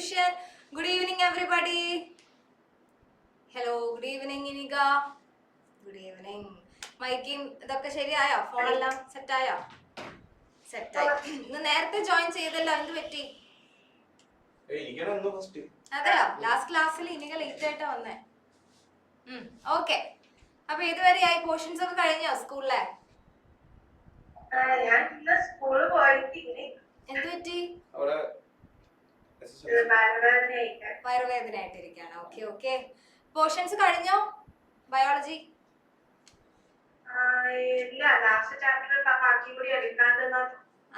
tuition. Good evening, everybody. Hello, good evening, Iniga. Good evening. മൈക്കിംഗ് ഇതൊക്കെ ശരിയായോ? ഫോണെല്ലാം സെറ്റായോ? സെറ്റായി. ഇന്ന് നേരത്തെ ജോയിൻ ചെയ്തല്ലോ, എന്ത് പറ്റി? അതെയോ, ലാസ്റ്റ് ക്ലാസ്സിൽ ഇനിക ലേറ്റ് ആയിട്ടാ വന്നേ. ഓക്കെ. അപ്പൊ ഇതുവരെയായി പോർഷൻസ് ഒക്കെ കഴിഞ്ഞോ സ്കൂളിലെ? എന്ത് പറ്റി? വയറുവേദന ആയിട്ടിരിക്കാണ്. Okay okay. പോർഷൻസ് കഴിഞ്ഞോ ബയോളജി?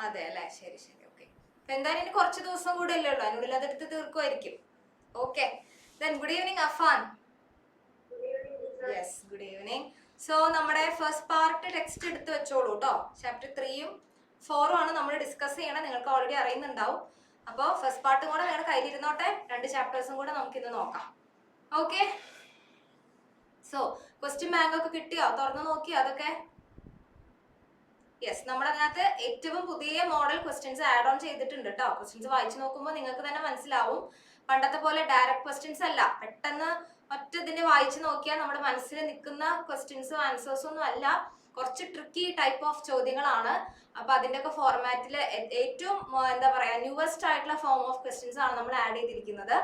അതെ അല്ലേ, ശരി ശരി. ഓക്കെ. എന്തായാലും ഇനി കുറച്ച് ദിവസം കൂടെ അല്ലേ ഉള്ളൂ, അതിനുള്ളിൽ അതെടുത്ത് തീർക്കുമായിരിക്കും. Okay. Then good evening Afan. Yes, good evening. So നമ്മുടെ ഫസ്റ്റ് പാർട്ട് ടെക്സ്റ്റ് എടുത്ത് വെച്ചോളൂ കേട്ടോ. ചാപ്റ്റർ 3ഉം 4ഉം ആണ് നമ്മൾ ഡിസ്കസ് ചെയ്യണത്. നിങ്ങൾക്ക് ഓൾറെഡി അറിയുന്നുണ്ടാവും. അപ്പോൾ ഫസ്റ്റ് പാർട്ടും കൂടെ നിങ്ങളുടെ കയ്യിലിരുന്നോട്ടെ. 2 ചാപ്റ്റേഴ്സും കൂടെ നമുക്ക് ഇന്ന് നോക്കാം. ഓക്കെ. സോ ക്വസ്റ്റ്യൻ ബാങ്ക് ഒക്കെ കിട്ടിയോ? തുറന്നു നോക്കിയോ അതൊക്കെ? യെസ്, നമ്മളതിനകത്ത് ഏറ്റവും പുതിയ മോഡൽ ക്വസ്റ്റ്യൻസ് ആഡ് ഓൺ ചെയ്തിട്ടുണ്ട് കേട്ടോ. ക്വസ്റ്റ്യൻസ് വായിച്ചു നോക്കുമ്പോൾ നിങ്ങൾക്ക് തന്നെ മനസ്സിലാവും. പണ്ടത്തെ പോലെ ഡയറക്റ്റ് ക്വസ്റ്റ്യൻസ് അല്ല, പെട്ടെന്ന് ഒറ്റ ഇതിന് വായിച്ചു നോക്കിയാൽ നമ്മുടെ മനസ്സിൽ നിൽക്കുന്ന ക്വസ്റ്റ്യൻസും ആൻസേഴ്സും ഒന്നും അല്ല. കുറച്ച് ട്രിക്കി ടൈപ്പ് ഓഫ് ചോദ്യങ്ങളാണ്. അപ്പൊ അതിന്റെ ഒക്കെ ഫോർമാറ്റിൽ ഏറ്റവും എന്താ പറയാ ന്യൂവസ്റ്റ് ആയിട്ടുള്ള ഫോം ഓഫ് ക്വസ്റ്റ്യൻസ് ആണ് നമ്മൾ ആഡ് ചെയ്തിരിക്കുന്നത്.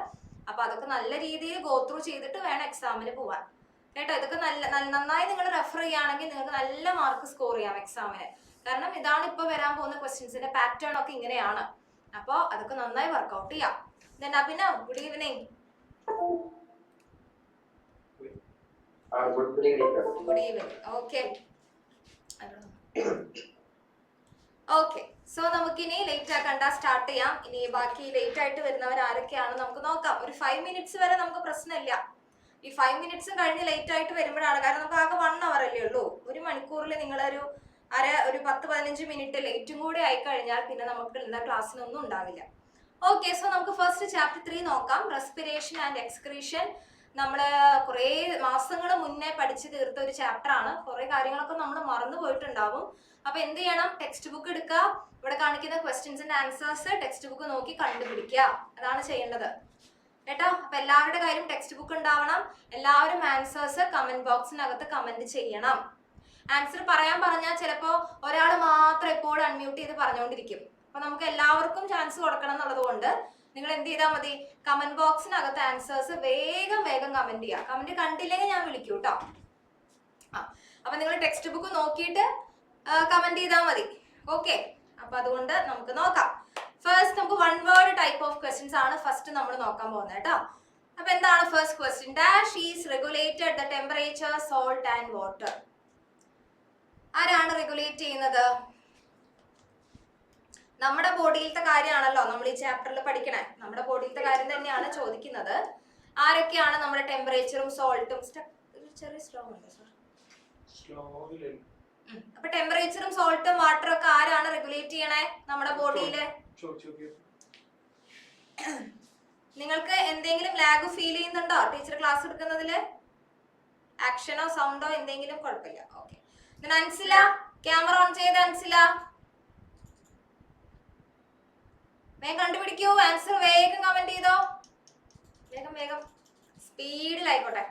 അപ്പൊ അതൊക്കെ നല്ല രീതിയിൽ ഗോ ത്രൂ ചെയ്തിട്ട് വേണം എക്സാമിന് പോവാൻ കേട്ടോ. ഇതൊക്കെ നന്നായി നിങ്ങൾ റെഫർ ചെയ്യുകയാണെങ്കിൽ നിങ്ങൾക്ക് നല്ല മാർക്ക് സ്കോർ ചെയ്യാം എക്സാമിന്. കാരണം ഇതാണ് ഇപ്പൊ വരാൻ പോകുന്ന ക്വസ്റ്റ്യൻസിന്റെ പാറ്റേൺ ഒക്കെ ഇങ്ങനെയാണ്. അപ്പൊ അതൊക്കെ നന്നായി വർക്ക്ഔട്ട് ചെയ്യാം. Then Abhinav, good evening. Good evening. Good evening. Okay. Okay. So നമുക്കിനി ലേറ്റ് ആക്കണ്ട, സ്റ്റാർട്ട് ചെയ്യാം. ഇനി ബാക്കി ലേറ്റ് ആയിട്ട് വരുന്നവർ ആരൊക്കെയാണ് നമുക്ക് നോക്കാം. ഒരു 5 മിനിറ്റ്സ് വരെ നമുക്ക് പ്രശ്നമില്ല. ഈ 5 മിനിറ്റ്സും കഴിഞ്ഞ് ലേറ്റ് ആയിട്ട് വരുമ്പോഴാണ്, കാരണം നമുക്ക് ആകെ 1 അവർ അല്ലേ ഉള്ളൂ. ഒരു മണിക്കൂറിൽ നിങ്ങളൊരു ഒരു 10-15 മിനിറ്റ് ലേറ്റും കൂടെ ആയി കഴിഞ്ഞാൽ പിന്നെ നമുക്ക് എന്താ ക്ലാസ്സിനൊന്നും ഉണ്ടാവില്ല. ഓക്കെ. സോ നമുക്ക് ഫസ്റ്റ് ചാപ്റ്റർ 3 നോക്കാം. Respiration and excretion. നമ്മള് കുറേ മാസങ്ങൾ മുന്നേ പഠിച്ചു തീർത്ത ഒരു ചാപ്റ്റർ ആണ്. കുറെ കാര്യങ്ങളൊക്കെ നമ്മൾ മറന്നു പോയിട്ടുണ്ടാവും. അപ്പൊ എന്ത് ചെയ്യണം? ടെക്സ്റ്റ് ബുക്ക് എടുക്കുക. ഇവിടെ കാണിക്കുന്ന ക്വസ്റ്റ്യൻസിന്റെ ആൻസേഴ്സ് ടെക്സ്റ്റ് ബുക്ക് നോക്കി കണ്ടുപിടിക്കുക. അതാണ് ചെയ്യേണ്ടത് കേട്ടോ. അപ്പൊ എല്ലാവരുടെ കാര്യം ടെക്സ്റ്റ് ബുക്ക് ഉണ്ടാവണം. എല്ലാവരും ആൻസേഴ്സ് കമന്റ് ബോക്സിനകത്ത് കമന്റ് ചെയ്യണം. ആൻസർ പറയാൻ പറഞ്ഞാൽ ചിലപ്പോ ഒരാൾ മാത്രം എപ്പോഴും അൺമ്യൂട്ട് ചെയ്ത് പറഞ്ഞുകൊണ്ടിരിക്കും. അപ്പൊ നമുക്ക് എല്ലാവർക്കും ചാൻസ് കൊടുക്കണം എന്നുള്ളത് കൊണ്ട് നിങ്ങൾ എന്ത് ചെയ്താൽ മതി? കമന്റ് ബോക്സിനകത്ത് ആൻസേഴ്സ് വേഗം വേഗം കമന്റ് ചെയ്യുക. കമന്റ് കണ്ടില്ലെങ്കിൽ ഞാൻ വിളിക്കൂ കേട്ടോ. അപ്പൊ നിങ്ങൾ ടെക്സ്റ്റ് ബുക്ക് നോക്കിയിട്ട് കമന്റ് ചെയ്താൽ മതി. ഓക്കെ. അപ്പൊ അതുകൊണ്ട് നമുക്ക് നോക്കാം. ഫസ്റ്റ് നമുക്ക് 1 വേർഡ് ടൈപ്പ് ഓഫ് ക്വസ്റ്റ്യൻസ് ആണ് ഫസ്റ്റ് നമ്മൾ നോക്കാൻ പോകുന്നത് കേട്ടോ. അപ്പൊ എന്താണ് first question? Dash is regulated the temperature salt and water. ആരാണ് റെഗുലേറ്റ് ചെയ്യുന്നത്? നമ്മുടെ ബോഡിയിലത്തെ കാര്യമാണല്ലോ നമ്മൾ ഈ ചാപ്റ്ററിൽ പഠിക്കണേ. നമ്മുടെ ബോഡിയിലത്തെ കാര്യം തന്നെയാണ് ചോദിക്കുന്നത്. ആരൊക്കെയാണ് നമ്മുടെ ടെമ്പറേച്ചറും സോൾട്ടും? ചെറിയ സ്ലോ ഉണ്ട് സർ. അപ്പൊ ടെമ്പറേച്ചറും സോൾട്ടും വാട്ടറും ഒക്കെ ആരാണ് റെഗുലേറ്റ് ചെയ്യണേ നമ്മുടെ ബോഡിയില്? നിങ്ങൾക്ക് എന്തെങ്കിലും ലാഗ് ഫീൽ ചെയ്യുന്നുണ്ടോ ടീച്ചർ ക്ലാസ് എടുക്കുന്നതില്? ആക്ഷനോ സൗണ്ടോ എന്തെങ്കിലും? കുഴപ്പമില്ല. ഓക്കെ. അൻസില, ക്യാമറ ഓൺ ചെയ്ത അൻസില. വേഗം കണ്ടുപിടിക്കൂ. ആൻസർ വേഗം കമന്റ് ചെയ്തോ. വേഗം വേഗം സ്പീഡിലായിക്കോട്ടെ.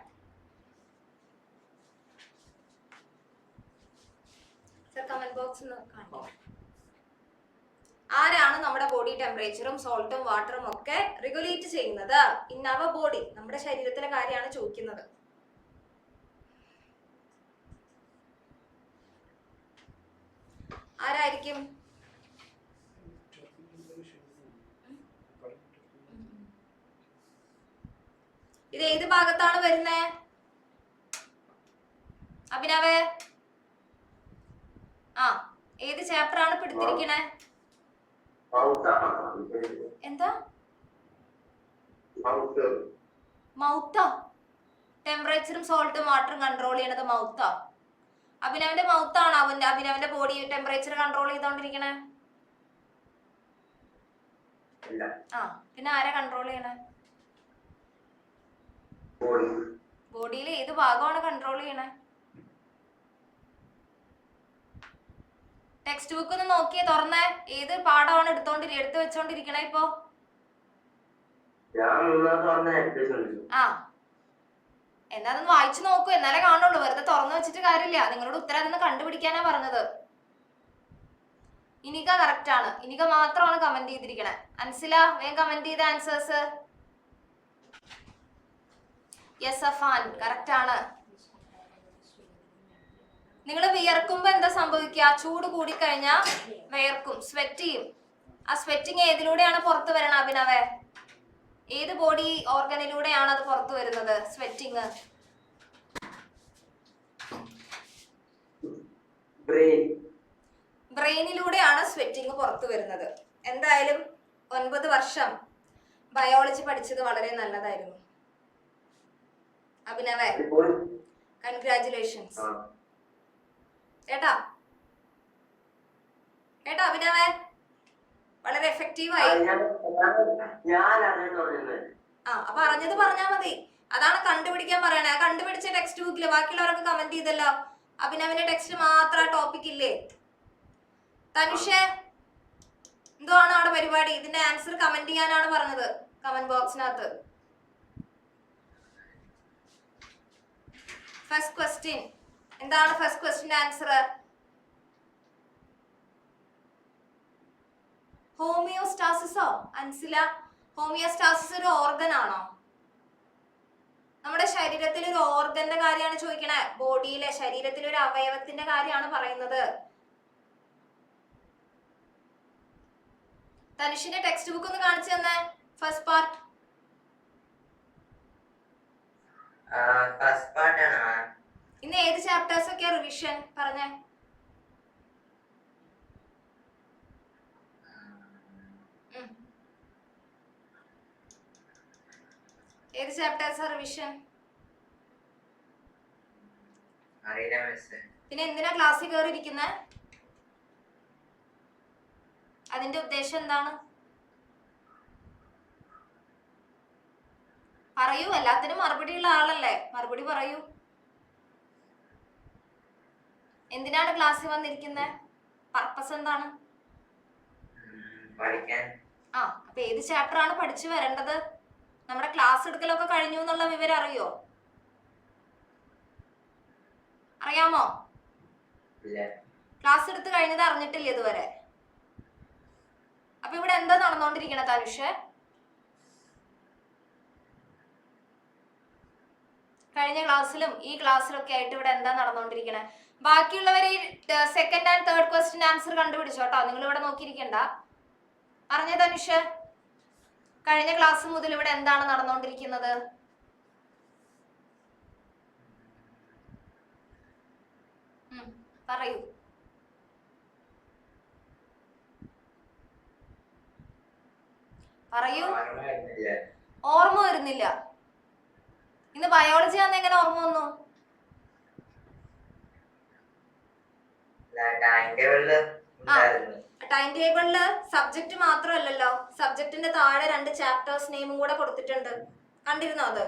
കമന്റ് ബോക്സ് ആരാണ് നമ്മുടെ ബോഡി ടെമ്പറേച്ചറും സോൾട്ടും വാട്ടറും ഒക്കെ റെഗുലേറ്റ് ചെയ്യുന്നത്? ഇൻ അവർ ബോഡി, നമ്മുടെ ശരീരത്തിലെ കാര്യമാണ് ചോദിക്കുന്നത്. ആരായിരിക്കും? ഇത് ഏത് ഭാഗത്താണ് വരുന്നേ? അഭിനവേ, ഏത് ചാപ്റ്റർ ആണ് എടുത്തിരിക്കണേ? എന്താ മൗത്താ? ടെമ്പറേച്ചറും സോൾട്ടും വാട്ടറും കൺട്രോൾ ചെയ്യണത് മൗത്താ? അഭിനവന്റെ മൗത്താണോ അഭിനവന്റെ ബോഡി ടെമ്പറേച്ചർ കൺട്രോൾ ചെയ്തോണ്ടിരിക്കണേ? പിന്നെ ആരാ കൺട്രോൾ ചെയ്യണേ? ബോഡിയിൽ ഏത് ഭാഗമാണ് കൺട്രോൾ ചെയ്യണേ? ടെക്സ്റ്റ് ബുക്ക് ഒന്ന് നോക്കിയേ, തുറന്നേ. ഏത് പാഠമാണ് എടുത്ത് വെച്ചോണ്ടിരിക്കണേ ഇപ്പോ? ആ എന്നാ അതൊന്ന് വായിച്ചു നോക്കൂ, എന്നാലേ കാണുള്ളൂ. വെറുതെ തുറന്നു വെച്ചിട്ട് കാര്യമില്ല. നിങ്ങളോട് ഉത്തരം അതൊന്ന് കണ്ടുപിടിക്കാനാ പറഞ്ഞത്. ഇനിക കറക്റ്റ് ആണ്. ഇനിക മാത്രമാണ് കമന്റ് ചെയ്തിരിക്കണേ. അൻസില വേഗം കമന്റ് ചെയ്ത ആൻസേഴ്സ്. യെസ് അഫാൻ കറക്റ്റ് ആണ്. നിങ്ങൾ വിയർക്കുമ്പോ എന്താ സംഭവിക്കുക? ചൂട് കൂടിക്കഴിഞ്ഞാ വിയർക്കും, സ്വെറ്റ് ചെയ്യും. ആ സ്വെറ്റിങ് ഏതിലൂടെയാണ് പുറത്തു വരണ അഭിനവേ? ഏത് ബോഡി ഓർഗനിലൂടെയാണ് അത് പുറത്തു വരുന്നത് സ്വെറ്റിങ്? ബ്രെയിനിലൂടെയാണ് സ്വെറ്റിങ് പുറത്തു വരുന്നത്. എന്തായാലും 9 വർഷം ബയോളജി പഠിച്ചത് വളരെ നല്ലതായിരുന്നു അഭിനവേ. കൺഗ്രാറ്റുലേഷൻസ് കേട്ടാ കേട്ടാ അഭിനവേ, വളരെ എഫക്റ്റീവായി. അപ്പൊ അറിഞ്ഞത് പറഞ്ഞാ മതി. അതാണ് കണ്ടുപിടിക്കാൻ പറയണേ. കണ്ടുപിടിച്ച ടെക്സ്റ്റ് ബുക്കില് ബാക്കിയുള്ളവരൊക്കെ കമന്റ് ചെയ്തല്ലോ. അഭിനവിന്റെ ടെക്സ്റ്റ് മാത്രം ടോപ്പിക് ഇല്ലേ? തനുഷേ എന്തുവാണ് അവിടെ പരിപാടി? ഇതിന്റെ ആൻസർ കമന്റ് ചെയ്യാനാണ് പറഞ്ഞത് കമന്റ് ബോക്സിനകത്ത്. ഫസ്റ്റ് ക്വസ്റ്റ്യൻ എന്താണ്? ഫസ്റ്റ് ക്വസ്റ്റ്യന്റെ ആൻസർ ഹോമിയോസ്റ്റാസിസോ? അൻസില, ഹോമിയോസ്റ്റാസിസ് ഒരു ഓർഗൻ ആണോ? നമ്മുടെ ശരീരത്തിൽ ഒരു ഓർഗന്റെ കാര്യമാണ് ചോദിക്കണേ. ബോഡിയിലെ ശരീരത്തിലെ ഒരു അവയവത്തിന്റെ കാര്യമാണ് പറയുന്നത്. തനുഷിന്റെ ടെക്സ്റ്റ് ബുക്ക് ഒന്ന് കാണിച്ചു തന്നെ. ഫസ്റ്റ് പാർട്ട് ഇന്ന് ഏത് ചാപ്റ്റേഴ്സ് ഒക്കെയാ റിവിഷൻ പറഞ്ഞേ? ഏത് ചാപ്റ്റേഴ്സാ റിവിഷൻ? പിന്നെ എന്തിനാ ക്ലാസ്സിൽ കയറി ഇരിക്കുന്നേ? അതിന്റെ ഉദ്ദേശം എന്താണ്? പറയൂ, എല്ലാത്തിനും മറുപടി ഉള്ള ആളല്ലേ, മറുപടി പറയൂ. എന്തിനാണ് ക്ലാസ്സിൽ വന്നിരിക്കുന്നത്? പർപ്പസ് എന്താണ്? അപ്പൊ ഏത് ചാപ്റ്റർ ആണ് പഠിച്ചു വരേണ്ടത്? നമ്മുടെ ക്ലാസ് എടുക്കലൊക്കെ കഴിഞ്ഞു എന്നുള്ള വിവരം അറിയോ? അറിയാമോ? ക്ലാസ് എടുത്ത് കഴിഞ്ഞത് അറിഞ്ഞിട്ടില്ല ഇതുവരെ. അപ്പൊ ഇവിടെ എന്താ നടന്നുകൊണ്ടിരിക്കണ തനുഷ്? കഴിഞ്ഞ ക്ലാസ്സിലും ഈ ക്ലാസ്സിലൊക്കെ ആയിട്ട് ഇവിടെ എന്താ നടന്നുകൊണ്ടിരിക്കണേ? ബാക്കിയുള്ളവരെ second and third question answer കണ്ടുപിടിച്ചോട്ടോ. നിങ്ങൾ ഇവിടെ നോക്കിയിരിക്കണ്ട. അറിഞ്ഞ തനുഷ്, കഴിഞ്ഞ ക്ലാസ് മുതൽ ഇവിടെ എന്താണ് നടന്നുകൊണ്ടിരിക്കുന്നത്? പറയൂ. പറയൂ. ഓർമ്മ വരുന്നില്ല. ഇന്ന് ബയോളജി ആണെന്ന് എങ്ങനെ ഓർമ്മ വന്നു? ടൈം ടേബിളില് സബ്ജക്ട് മാത്രമല്ലല്ലോ, സബ്ജക്റ്റിന്റെ താഴെ 2 ചാപ്റ്റേഴ്സ് നെയിമും കൂടെ കൊടുത്തിട്ടുണ്ട്. കണ്ടിരുന്നോ അത്?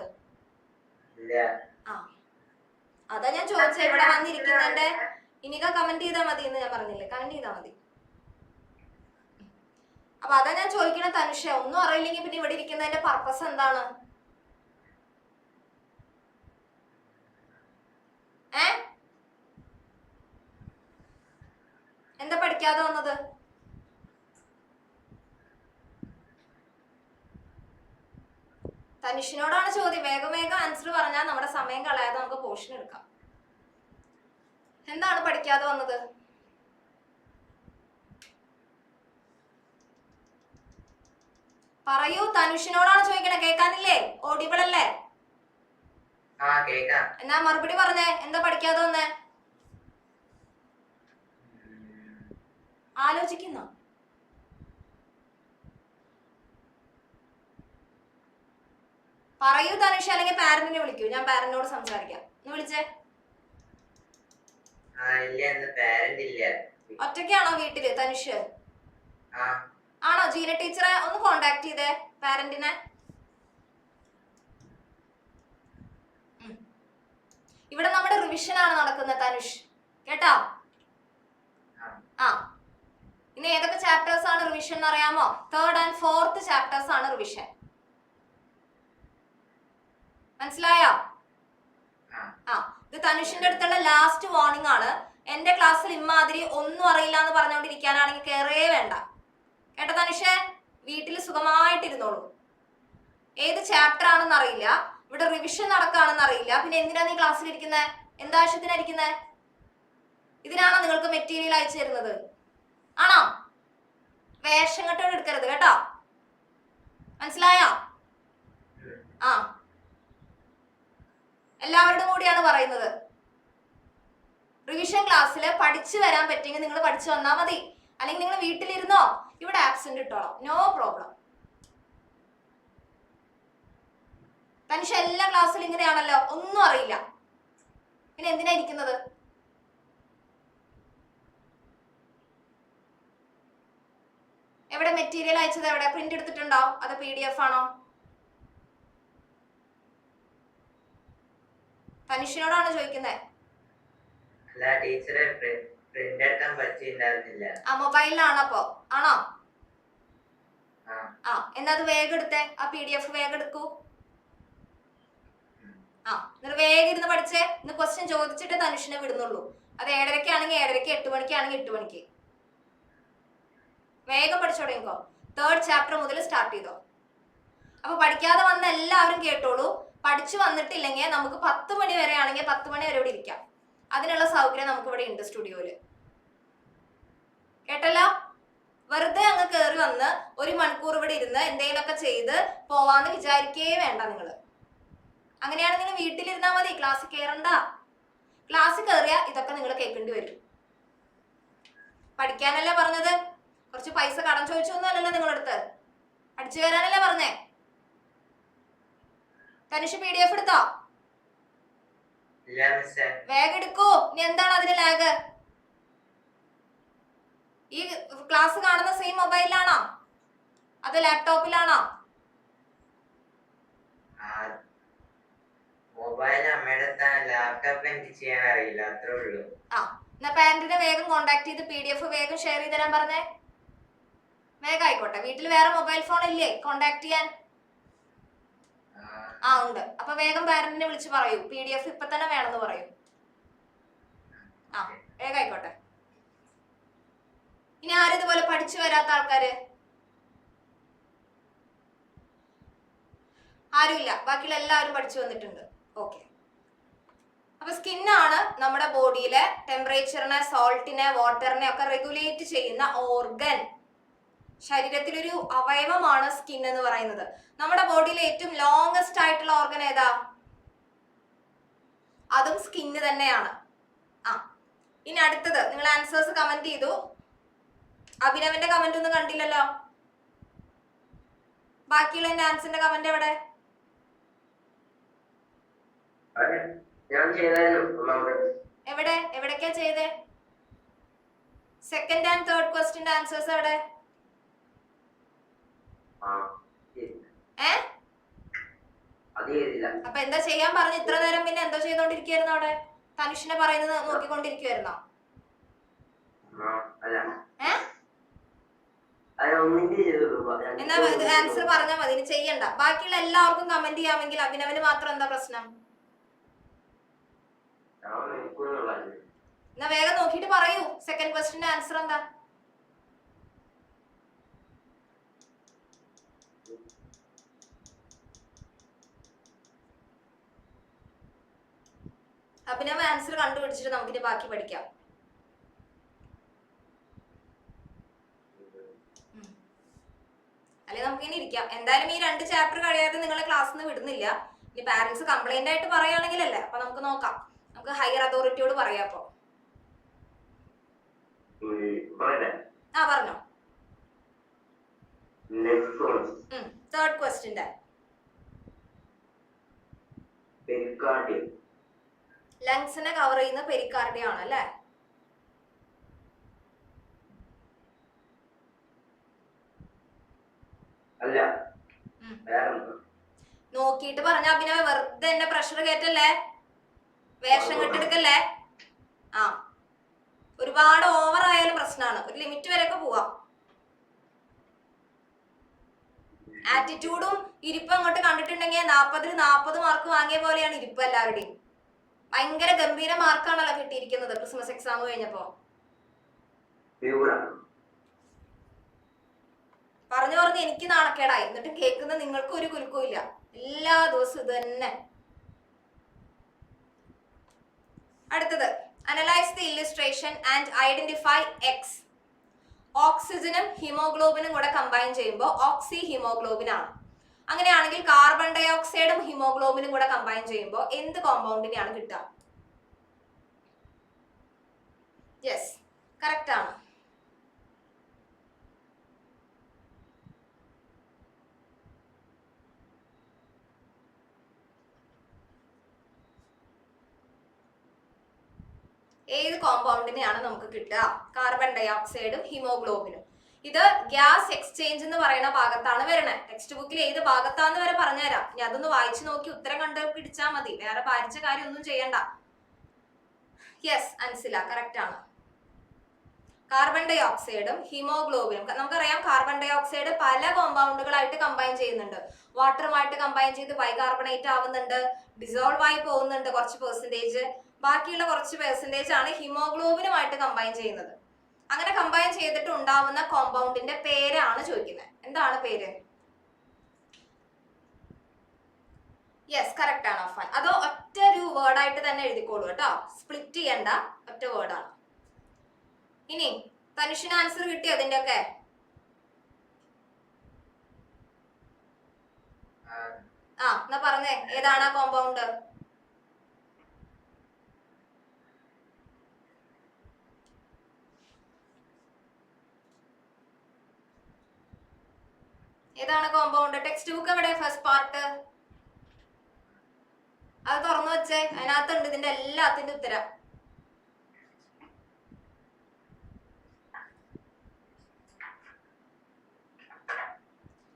അതാ ഞാൻ ചോദിച്ചത്. ഇവിടെ വന്നിരിക്കുന്നതിന്റെ ഇനിക കമന്റ് ചെയ്താൽ മതി എന്ന് ഞാൻ പറഞ്ഞില്ലേ, കമന്റ് ചെയ്താൽ മതി. അപ്പൊ അതാ ഞാൻ ചോദിക്കണ തനുഷ, ഒന്നും അറിയില്ലെങ്കിൽ പിന്നെ ഇവിടെ ഇരിക്കുന്നതിന്റെ പർപ്പസ് എന്താണ്? എന്താ പഠിക്കാതെ വന്നത്? തനുഷിനോടാണ് ചോദ്യം. വേഗം വേഗം ആൻസർ പറഞ്ഞാൽ നമ്മുടെ സമയം കളയാതെ നമുക്ക് പോർഷൻ എടുക്കാം. എന്താണ് പഠിക്കാതെ വന്നത്? പറയൂ. തനുഷിനോടാണ് ചോദിക്കണേ. കേൾക്കാനില്ലേ? ഓഡിബിൾ അല്ലേ? എന്നാ മറുപടി പറഞ്ഞേ. എന്താ പഠിക്കാതെ വന്നേ? ആലോചിക്കുന്ന പറയൂ തനുഷ്, അല്ലെങ്കിൽ പാരന്റിനെ വിളിക്കൂ. ഞാൻ പാരന്റിനോട് സംസാരിക്കാം. ഒന്ന് വിളിച്ചേ. ഒറ്റയ്ക്കാണോ വീട്ടില് തനുഷ്? ആണോ? ജീന ടീച്ചറെ ഒന്ന് കോണ്ടാക്ട് ചെയ്തേ, പാരന്റിനെ. ഇവിടെ നമ്മുടെ റിവിഷൻ ആണ് നടക്കുന്നത് തനുഷ്, കേട്ടോ? ഇന്ന് ഏതൊക്കെ ചാപ്റ്റേഴ്സ് ആണ് റിവിഷൻ എന്ന് അറിയാമോ? 3rd and 4th ചാപ്റ്റേഴ്സ് ആണ് റിവിഷൻ. മനസ്സിലായോ? ആ, ഇത് തനുഷിന്റെ അടുത്തുള്ള ലാസ്റ്റ് വാർണിംഗ് ആണ്. എന്റെ ക്ലാസ്സിൽ ഇമ്മാതിരി ഒന്നും അറിയില്ല എന്ന് പറഞ്ഞുകൊണ്ടിരിക്കാനാണെങ്കിൽ കേറേ വേണ്ട കേട്ടോ തനുഷേ. വീട്ടിൽ സുഖമായിട്ടിരുന്നോളൂ. ഏത് ചാപ്റ്റർ ആണെന്ന് അറിയില്ല, ഇവിടെ റിവിഷൻ നടക്കുകയാണെന്ന് അറിയില്ല, പിന്നെ എന്തിനാ നീ ക്ലാസ്സിൽ ഇരിക്കുന്നത്? എന്താവശ്യത്തിനായിരിക്കുന്നത്? ഇതിനാണോ നിങ്ങൾക്ക് മെറ്റീരിയൽ അയച്ചു തരുന്നത്? ആണോ? വേഷം കെട്ടോട് എടുക്കരുത് കേട്ടോ, മനസ്സിലായോ? ആ, എല്ലാവരുടെ കൂടിയാണ് പറയുന്നത്. റിവിഷൻ ക്ലാസ്സിൽ പഠിച്ചു വരാൻ പറ്റുമെങ്കിൽ നിങ്ങൾ പഠിച്ചു വന്നാൽ മതി, അല്ലെങ്കിൽ നിങ്ങൾ വീട്ടിലിരുന്നോ, ഇവിടെ ആബ്സെന്റ് ഇട്ടോളാം, നോ പ്രോബ്ലം. തനിഷ എല്ലാ ക്ലാസ്സിലും ഇങ്ങനെയാണല്ലോ, ഒന്നും അറിയില്ല, പിന്നെ എന്തിനാ ഇരിക്കുന്നത്? എവിടെ മെറ്റീരിയൽ അയച്ചത്? എവിടെ പ്രിന്റ് എടുത്തിട്ടുണ്ടോ അതോ PDF ആണോ? തനിഷിനോടാണ് ചോദിക്കുന്നത്. ആ, മൊബൈലിലാണോ അപ്പോ? ആണോ? ആ, എന്നാ അത് വേഗം എടുത്തേ, ആ PDF വേഗം എടുക്കൂ. ആ, എന്നിട്ട് വേഗം ഇരുന്ന് പഠിച്ചേ. ഇന്ന് ക്വസ്റ്റ്യൻ ചോദിച്ചിട്ട് തനുഷിനെ വിടുന്നുള്ളൂ. അത് 7:30 7:30, 8 മണിക്ക് 8 മണിക്ക്. വേഗം പഠിച്ചു തുടങ്ങിക്കോ. 3rd ചാപ്റ്റർ മുതൽ സ്റ്റാർട്ട് ചെയ്തോ. അപ്പൊ പഠിക്കാതെ വന്ന എല്ലാവരും കേട്ടോളൂ. പഠിച്ചു വന്നിട്ടില്ലെങ്കിൽ നമുക്ക് 10 മണി വരെ ആണെങ്കിൽ 10 മണി വരെ ഇവിടെ ഇരിക്കാം. അതിനുള്ള സൗകര്യം നമുക്ക് ഇവിടെ ഉണ്ട് സ്റ്റുഡിയോയില്. കേട്ടല്ലോ? വെറുതെ അങ്ങ് കയറി വന്ന് 1 മണിക്കൂർ ഇവിടെ ഇരുന്ന് എന്തെങ്കിലുമൊക്കെ ചെയ്ത് പോവാന്ന് വിചാരിക്കേ വേണ്ട നിങ്ങള്. അങ്ങനെയാണ് നിങ്ങൾ വീട്ടിലിരുന്നാൽ മതി, ക്ലാസ്സിൽ കയറണ്ട. ക്ലാസ്സിൽ കയറിയാ ഇതൊക്കെ നിങ്ങൾ കേൾക്കേണ്ടി വരും. പഠിക്കാനല്ലേ പറഞ്ഞത്, കുറച്ച് പൈസ കടം ചോദിച്ചൊന്നുമല്ലല്ലോ നിങ്ങളടുത്ത്, പഠിച്ചു വരാനല്ലേ പറഞ്ഞേ. തനിഷ് PDF എടുത്തോ? വേഗം എടുക്കൂ. ഇനി എന്താണ് അതിന് ലാഗ്? ഈ ക്ലാസ് കാണുന്ന സെയിം മൊബൈലിലാണോ അത് ലാപ്ടോപ്പിലാണോ? എന്നാ പാരന്റിനെ വേഗം കോണ്ടാക്ട് ചെയ്ത് PDF വേഗം ഷെയർ ചെയ്ത് തരാൻ പറഞ്ഞേ. വേഗം ആയിക്കോട്ടെ. വീട്ടിൽ വേറെ മൊബൈൽ ഫോൺ ഇല്ലേ കോണ്ടാക്ട് ചെയ്യാൻ? ആ, ഉണ്ട്. അപ്പൊ വേഗം പാരന്റിനെ വിളിച്ച് പറയൂ, PDF ഇപ്പൊ തന്നെ വേണമെന്ന് പറയൂ. ആ, വേഗം ആയിക്കോട്ടെ. ഇനി ആരും ഇതുപോലെ പഠിച്ചു വരാത്ത ആൾക്കാര് ആരുമില്ല, ബാക്കിയുള്ള എല്ലാവരും പഠിച്ചു വന്നിട്ടുണ്ട്. ഓക്കെ. അപ്പൊ സ്കിന്നാണ് നമ്മുടെ ബോഡിയിലെ ടെമ്പറേച്ചറിനെ, സോൾട്ടിനെ, വാട്ടറിനെ ഒക്കെ റെഗുലേറ്റ് ചെയ്യുന്ന ഓർഗൻ. ശരീരത്തിലൊരു അവയവമാണ് സ്കിൻ എന്ന് പറയുന്നത്. നമ്മുടെ ബോഡിയിലെ ഏറ്റവും ലോങ്സ്റ്റ് ആയിട്ടുള്ള ഓർഗൻ ഏതാ? അതും സ്കിന്ന് തന്നെയാണ്. ആ, ഇനി അടുത്തത് നിങ്ങൾ ആൻസേഴ്സ് കമന്റ് ചെയ്തു. അഭിനവന്റെ കമന്റ് ഒന്നും കണ്ടില്ലല്ലോ. ബാക്കിയുള്ള എന്റെ ആൻസറിന്റെ കമന്റ് എവിടെ? എവിടെ എവിടേക്കാ ചെയ്തേ? സെക്കൻഡ് ആൻഡ് തേർഡ് ക്വസ്റ്റ്യന്റെ ആൻസേഴ്സ് എവിടെ? അപ്പൊ എന്താ ചെയ്യാൻ പറഞ്ഞു ഇത്ര നേരം? പിന്നെ എന്തോ ചെയ്തോണ്ടിരിക്കുവായിരുന്നു അവിടെ? തനുഷിനെ പറയുന്നത് നോക്കിക്കൊണ്ടിരിക്കുവായിരുന്നോ? എന്നാ ആൻസർ പറഞ്ഞാൽ മതി, ഇനി ചെയ്യണ്ട. ബാക്കിയുള്ള എല്ലാവർക്കും കമന്റ് ചെയ്യാമെങ്കിൽ അഭിനവന് മാത്രം എന്താ പ്രശ്നം? എന്നാ വേഗം നോക്കിയിട്ട് പറയൂ സെക്കൻഡ് ക്വസ്റ്റ്യന്റെ ആൻസർ എന്താ? അഭിനവ് ആൻസർ കണ്ടുപിടിച്ചിട്ട് നമുക്കിനി ബാക്കി പഠിക്കാം. അല്ലെ നമുക്കിനി ഇരിക്കാം. എന്തായാലും ഈ 2 ചാപ്റ്റർ കഴിയാതെ നിങ്ങളെ ക്ലാസ്സിൽ നിന്ന് വിടുന്നില്ല. ഇനി പാരന്റ്സ് കംപ്ലൈന്റ് ആയിട്ട് പറയുകയാണെങ്കിലല്ലേ, അപ്പൊ നമുക്ക് നോക്കാം. നമുക്ക് ഹയർ അതോറിറ്റിയോട് പറയാം. അപ്പൊ ആ, പറഞ്ഞോ. തേർഡ് ക്വസ്റ്റ്യന്റെ ലങ്സിനെ കവർ ചെയ്യുന്ന പെരിക്കാർഡിയം ആണ് അല്ലേ? നോക്കിയിട്ട് പറഞ്ഞ അഭിനവ്, വെറുതെ എന്നെ പ്രഷർ കയറ്റല്ലേ, വേഷം കെട്ടെടുക്കല്ലേ. ആ, ഒരുപാട് ഓവർ ആയാലും പ്രശ്നമാണ്. ഒരു ലിമിറ്റ് വരെയൊക്കെ പോവാം. ആറ്റിറ്റ്യൂഡും ഇരിപ്പും അങ്ങോട്ട് കണ്ടിട്ടുണ്ടെങ്കിൽ 40-ൽ 40 മാർക്ക് വാങ്ങിയ പോലെയാണ് ഇരിപ്പ് എല്ലാവരുടെയും. ഭയങ്കര ഗംഭീര മാർക്കാണല്ലോ കിട്ടിയിരിക്കുന്നത് ക്രിസ്മസ് എക്സാം കഴിഞ്ഞപ്പോ. പറഞ്ഞു പറഞ്ഞ് എനിക്ക് നാണക്കേടായി, എന്നിട്ട് കേൾക്കുന്ന നിങ്ങൾക്ക് ഒരു കുലുക്കും ഇല്ല. എല്ലാ ദിവസവും ഇത് തന്നെ. അടുത്തത്, analyse the illustration and identify X. ഓക്സിജനും ഹിമോഗ്ലോബിനും കൂടെ കമ്പൈൻ ചെയ്യുമ്പോൾ ഓക്സി ഹീമോഗ്ലോബിൻ ആണ്. അങ്ങനെയാണെങ്കിൽ കാർബൺ ഡൈ ഓക്സൈഡും ഹിമോഗ്ലോബിനും കൂടെ കമ്പൈൻ ചെയ്യുമ്പോൾ എന്ത് കോമ്പൗണ്ടിനെയാണ് കിട്ടുക? യെസ്, കറക്റ്റ് ആണ്. ഏത് കോമ്പൗണ്ടിനെയാണ് നമുക്ക് കിട്ടുക? കാർബൺ ഡൈ ഓക്സൈഡും ഹിമോഗ്ലോബിനും. ഇത് ഗ്യാസ് എക്സ്ചേഞ്ച് എന്ന് പറയുന്ന ഭാഗത്താണ് വരണേ. ടെക്സ്റ്റ് ബുക്കിൽ ഏത് ഭാഗത്താന്ന് വരെ പറഞ്ഞുതരാം. ഇനി അതൊന്ന് വായിച്ചു നോക്കി ഉത്തരം കണ്ട് പിടിച്ചാൽ മതി, വേറെ പാലിച്ച കാര്യം ഒന്നും ചെയ്യണ്ട. യെസ് അൻസില, കറക്റ്റ് ആണ്. കാർബൺ ഡൈ ഓക്സൈഡും ഹിമോഗ്ലോബിനും, നമുക്കറിയാം കാർബൺ ഡൈ ഓക്സൈഡ് പല കോമ്പൗണ്ടുകളായിട്ട് കമ്പൈൻ ചെയ്യുന്നുണ്ട്. വാട്ടറുമായിട്ട് കമ്പൈൻ ചെയ്ത് ബൈകാർബണേറ്റ് ആവുന്നുണ്ട്, ഡിസോൾവ് ആയി പോകുന്നുണ്ട് കുറച്ച് പെർസെന്റേജ്, ബാക്കിയുള്ള കുറച്ച് പെർസെന്റേജ് ആണ് ഹിമോഗ്ലോബിനുമായിട്ട് കമ്പൈൻ ചെയ്യുന്നത്. അങ്ങനെ കമ്പൈൻ ചെയ്തിട്ട് ഉണ്ടാവുന്ന കോമ്പൗണ്ടിന്റെ പേരാണ് ചോദിക്കുന്നത്. എന്താണ് പേര്? യെസ്, കറക്റ്റ് ആണ് അഫാൻ. അതോ ഒറ്റ ഒരു വേർഡായിട്ട് തന്നെ എഴുതിക്കോളൂ കേട്ടോ, സ്പ്ലിറ്റ് ചെയ്യണ്ട, ഒറ്റ വേർഡാണ്. ഇനി തനുഷിന് ആൻസർ കിട്ടിയോ അതിന്റെ ഒക്കെ? എന്നാ പറഞ്ഞേ, ഏതാണ് ആ കോമ്പൗണ്ട്? ഏതാണ് കോമ്പൗണ്ട്? ടെക്സ്റ്റ് ബുക്ക് എവിടെ? ഫസ്റ്റ് പാർട്ട് അത് തുറന്നു വെച്ചേ, അതിനകത്തുണ്ട് ഇതിന്റെ എല്ലാത്തിന്റെ ഉത്തരം.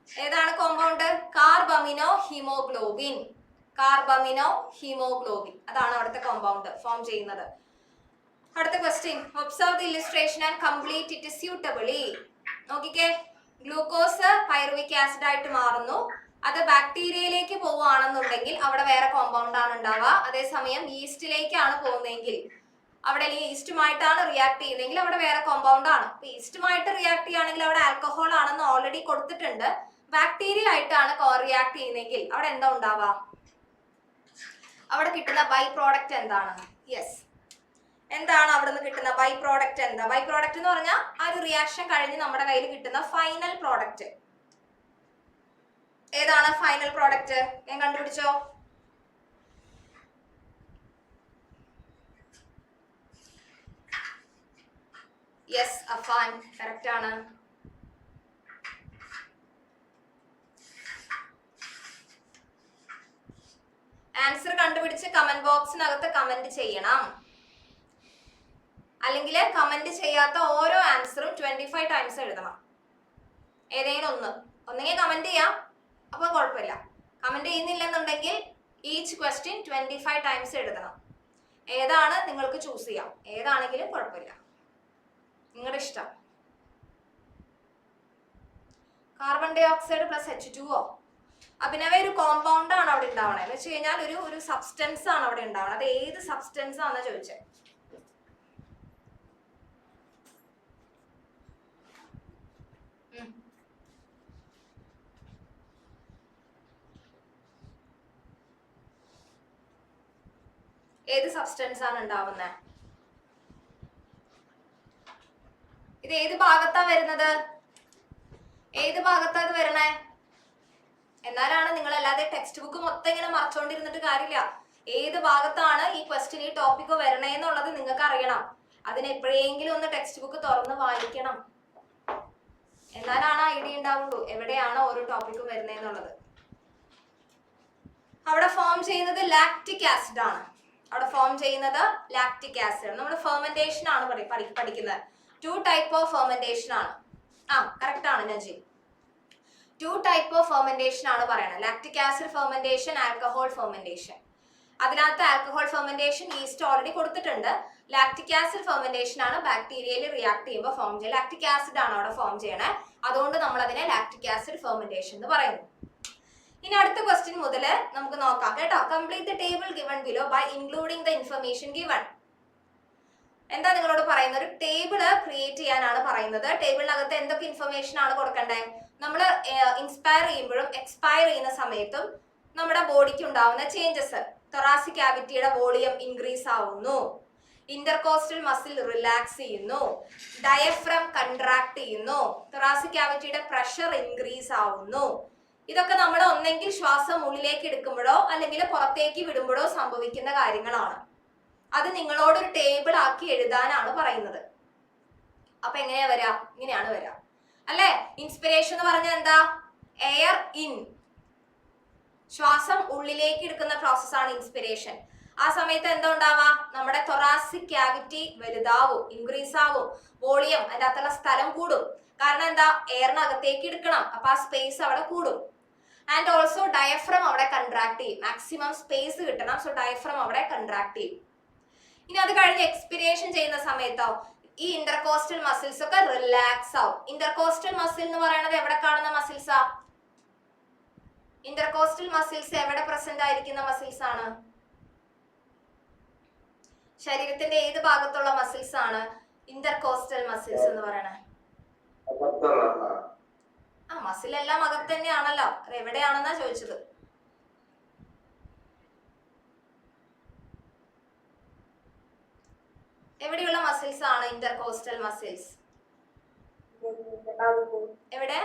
ഏതാണ് compound? Carbamino haemoglobin. Carbamino haemoglobin, അതാണ് അവിടുത്തെ കോമ്പൗണ്ട് ഫോം ചെയ്യുന്നത്. അടുത്ത question, observe the illustration and complete it suitably. നോക്കിക്കേ, ഗ്ലൂക്കോസ് പൈറുവിക് ആസിഡ് ആയിട്ട് മാറുന്നു. അത് ബാക്ടീരിയയിലേക്ക് പോവുകയാണെന്നുണ്ടെങ്കിൽ അവിടെ വേറെ കോമ്പൗണ്ട് ആണ് ഉണ്ടാവുക. അതേസമയം ഈസ്റ്റിലേക്കാണ് പോകുന്നതെങ്കിൽ, അവിടെ ഈസ്റ്റുമായിട്ടാണ് റിയാക്ട് ചെയ്യുന്നതെങ്കിൽ അവിടെ വേറെ കോമ്പൗണ്ട് ആണ്. ഈസ്റ്റുമായിട്ട് റിയാക്ട് ചെയ്യുകയാണെങ്കിൽ അവിടെ ആൽക്കഹോൾ ആണെന്ന് ഓൾറെഡി കൊടുത്തിട്ടുണ്ട്. ബാക്ടീരിയ ആയിട്ടാണ് റിയാക്ട് ചെയ്യുന്നതെങ്കിൽ അവിടെ എന്താ ഉണ്ടാവുക? അവിടെ കിട്ടുന്ന ബൈ പ്രോഡക്റ്റ് എന്താണ്? യെസ്, എന്താണ് അവിടെ നിന്ന് കിട്ടുന്ന ബൈ പ്രോഡക്റ്റ്? എന്താ ബൈ പ്രോഡക്റ്റ് എന്ന് പറഞ്ഞാൽ ആ ഒരു റിയാക്ഷൻ കഴിഞ്ഞ് നമ്മുടെ കയ്യിൽ കിട്ടുന്ന ഫൈനൽ പ്രോഡക്റ്റ്. ഏതാണ് ഫൈനൽ പ്രോഡക്റ്റ്? ഞാൻ കണ്ടുപിടിച്ചോ? യെസ് അഫാൻ, കറക്റ്റ് ആണ്. ആൻസർ കണ്ടുപിടിച്ച് കമന്റ് ബോക്സിനകത്ത് കമന്റ് ചെയ്യണം. അല്ലെങ്കിൽ കമന്റ് ചെയ്യാത്ത ഓരോ ആൻസറും 25 ടൈംസ് എഴുതണം. ഏതെങ്കിലും ഒന്നെങ്കിൽ കമന്റ് ചെയ്യാം, അപ്പൊ കുഴപ്പമില്ല. കമന്റ് ചെയ്യുന്നില്ലെന്നുണ്ടെങ്കിൽ ഈച്ച് ക്വസ്റ്റ്യൻ 25 ടൈംസ് എഴുതണം. ഏതാണ് നിങ്ങൾക്ക് ചൂസ് ചെയ്യാം, ഏതാണെങ്കിലും കുഴപ്പമില്ല, നിങ്ങളുടെ ഇഷ്ടം. Carbon dioxide plus H2O. അഭിനവ ഒരു കോമ്പൗണ്ട് ആണ് അവിടെ ഉണ്ടാവണേ, എന്ന് വെച്ച് കഴിഞ്ഞാൽ ഒരു സബ്സ്റ്റൻസ് ആണ് അവിടെ ഉണ്ടാവണത്. അത് ഏത് സബ്സ്റ്റൻസ് ആണെന്ന് ചോദിച്ചത്. ഏത് സബ്സ്റ്റൻസ് ആണ് ഉണ്ടാവുന്നത്? ഇത് ഏത് ഭാഗത്താ വരുന്നത്? ഏത് ഭാഗത്താ ഇത് വരണേ? എന്നാലാണ് നിങ്ങൾ അല്ലാതെ ടെക്സ്റ്റ് ബുക്ക് മൊത്തം ഇങ്ങനെ മറച്ചോണ്ടിരുന്നിട്ട് കാര്യമില്ല. ഏത് ഭാഗത്താണ് ഈ ക്വസ്റ്റ്യൻ, ഈ ടോപ്പിക്ക് വരണേ എന്നുള്ളത് നിങ്ങൾക്ക് അറിയണം. അതിന് എപ്പോഴെങ്കിലും ഒന്ന് ടെക്സ്റ്റ് ബുക്ക് തുറന്ന് വായിക്കണം, എന്നാലാണ് ഐഡിയ ഉണ്ടാവുള്ളൂ എവിടെയാണ് ഓരോ ടോപ്പിക്കും വരുന്നതെന്നുള്ളത്. അവിടെ ഫോം ചെയ്യുന്നത് ലാക്റ്റിക് ആസിഡ് ആണ്. അവിടെ ഫോം ചെയ്യുന്നത് ലാക്റ്റിക് ആസിഡ്. നമ്മൾ ഫെർമെന്റേഷൻ ആണ് പഠിക്കുന്നത്. 2 ടൈപ്പ് ഓഫ് ഫെർമെന്റേഷൻ ആണ്. കറക്റ്റ് ആണ് നജി. 2 ടൈപ്പ് ഓഫ് ഫെർമെന്റേഷൻ ആണ് പറയുന്നത്. Lactic acid fermentation, alcohol fermentation. അതിനകത്ത് ആൽക്കഹോൾ ഫെർമെന്റേഷൻ ഈസ്റ്റ് ഓൾറെഡി കൊടുത്തിട്ടുണ്ട്. ലാക്റ്റിക് ആസിഡ് ഫെർമെന്റേഷൻ ആണ് ബാക്ടീരിയയിൽ റിയാക്ട് ചെയ്യുമ്പോൾ ഫോം ചെയ്യുക. ലാക്റ്റിക് ആസിഡ് ആണ് അവിടെ ഫോം ചെയ്യണേ, അതുകൊണ്ട് നമ്മൾ അതിനെ ലാക്റ്റിക് ആസിഡ് ഫെർമെന്റേഷൻ എന്ന് പറയുന്നു. ഇനി അടുത്ത ക്വസ്റ്റ്യൻ മുതൽ നമുക്ക് നോക്കാം കേട്ടോ. Complete the table given below by including the information given. എന്താ നിങ്ങളോട് പറയുന്നത്? ഒരു ടേബിള് ക്രിയേറ്റ് ചെയ്യാനാണ് പറയുന്നത്. ടേബിളിനകത്ത് എന്തൊക്കെ ഇൻഫർമേഷൻ ആണ് കൊടുക്കേണ്ടത്? നമ്മൾ ഇൻസ്പയർ ചെയ്യുമ്പോഴും എക്സ്പയർ ചെയ്യുന്ന സമയത്തും നമ്മുടെ ബോഡിക്ക് ഉണ്ടാവുന്ന ചേഞ്ചസ്. തൊറാസിക് ക്യാവിറ്റിയുടെ വോളിയം ഇൻക്രീസ് ആവുന്നു, ഇന്റർകോസ്റ്റൽ മസിൽ റിലാക്സ് ചെയ്യുന്നു, ഡയഫ്രം കൺട്രാക്ട് ചെയ്യുന്നു, തൊറാസിക് ക്യാവിറ്റിയുടെ പ്രഷർ ഇൻക്രീസ് ആവുന്നു. ഇതൊക്കെ നമ്മൾ ഒന്നെങ്കിൽ ശ്വാസം ഉള്ളിലേക്ക് എടുക്കുമ്പോഴോ അല്ലെങ്കിൽ പുറത്തേക്ക് വിടുമ്പോഴോ സംഭവിക്കുന്ന കാര്യങ്ങളാണ്. അത് നിങ്ങളോടൊരു ടേബിൾ ആക്കി എഴുതാനാണ് പറയുന്നത്. അപ്പൊ എങ്ങനെയാ വരാ? ഇങ്ങനെയാണ് വരാ അല്ലെ. ഇൻസ്പിരേഷൻ എന്ന് പറഞ്ഞാൽ എന്താ? എയർ ഇൻ, ശ്വാസം ഉള്ളിലേക്ക് എടുക്കുന്ന പ്രോസസ്സാണ് ഇൻസ്പിരേഷൻ. ആ സമയത്ത് എന്താ ഉണ്ടാവാ? നമ്മുടെ തൊറാസിക് ക്യാവിറ്റി വലുതാവും, ഇൻക്രീസ് ആവും, വോളിയം അതിന്റെ അകത്തുള്ള സ്ഥലം കൂടും. കാരണം എന്താ? എയറിനകത്തേക്ക് എടുക്കണം, അപ്പൊ ആ സ്പേസ് അവിടെ കൂടും. ആൻഡ് ഓൾസോ ഡയഫ്രം അവിടെ കൺട്രാക്ട് ചെയ്യും, മാക്സിമം സ്പേസ് കിട്ടണം, സോ ഡയഫ്രം അവിടെ കൺട്രാക്ട് ചെയ്യും. ഇനി അത് കഴിഞ്ഞ് എക്സ്പിരേഷൻ ചെയ്യുന്ന സമയത്തോ ഈ ഇന്റർകോസ്റ്റൽ മസിൽസ് ഒക്കെ റിലാക്സ് ആവും. ഇന്റർകോസ്റ്റൽ മസിൽ എന്ന് പറയുന്നത് എവിടെ കാണുന്ന മസിൽസാ? ഇന്റർകോസ്റ്റൽ മസിൽസ് എവിടെ പ്രസന്റ് ആയിരിക്കുന്ന മസിൽസ് ആണ്? ശരീരത്തിന്റെ ഏത് ഭാഗത്തുള്ള മസിൽസ് ആണ് ഇന്റർകോസ്റ്റൽ മസിൽസ് എന്ന് പറയണേ? ആ മസിൽ എല്ലാം അകത്ത് തന്നെയാണല്ലോ, അത് എവിടെയാണെന്നാ ചോദിച്ചത്. എവിടെയുള്ള മസിൽസ് ആണ് ഇന്റർകോസ്റ്റൽ മസിൽസ്? എവിടെ?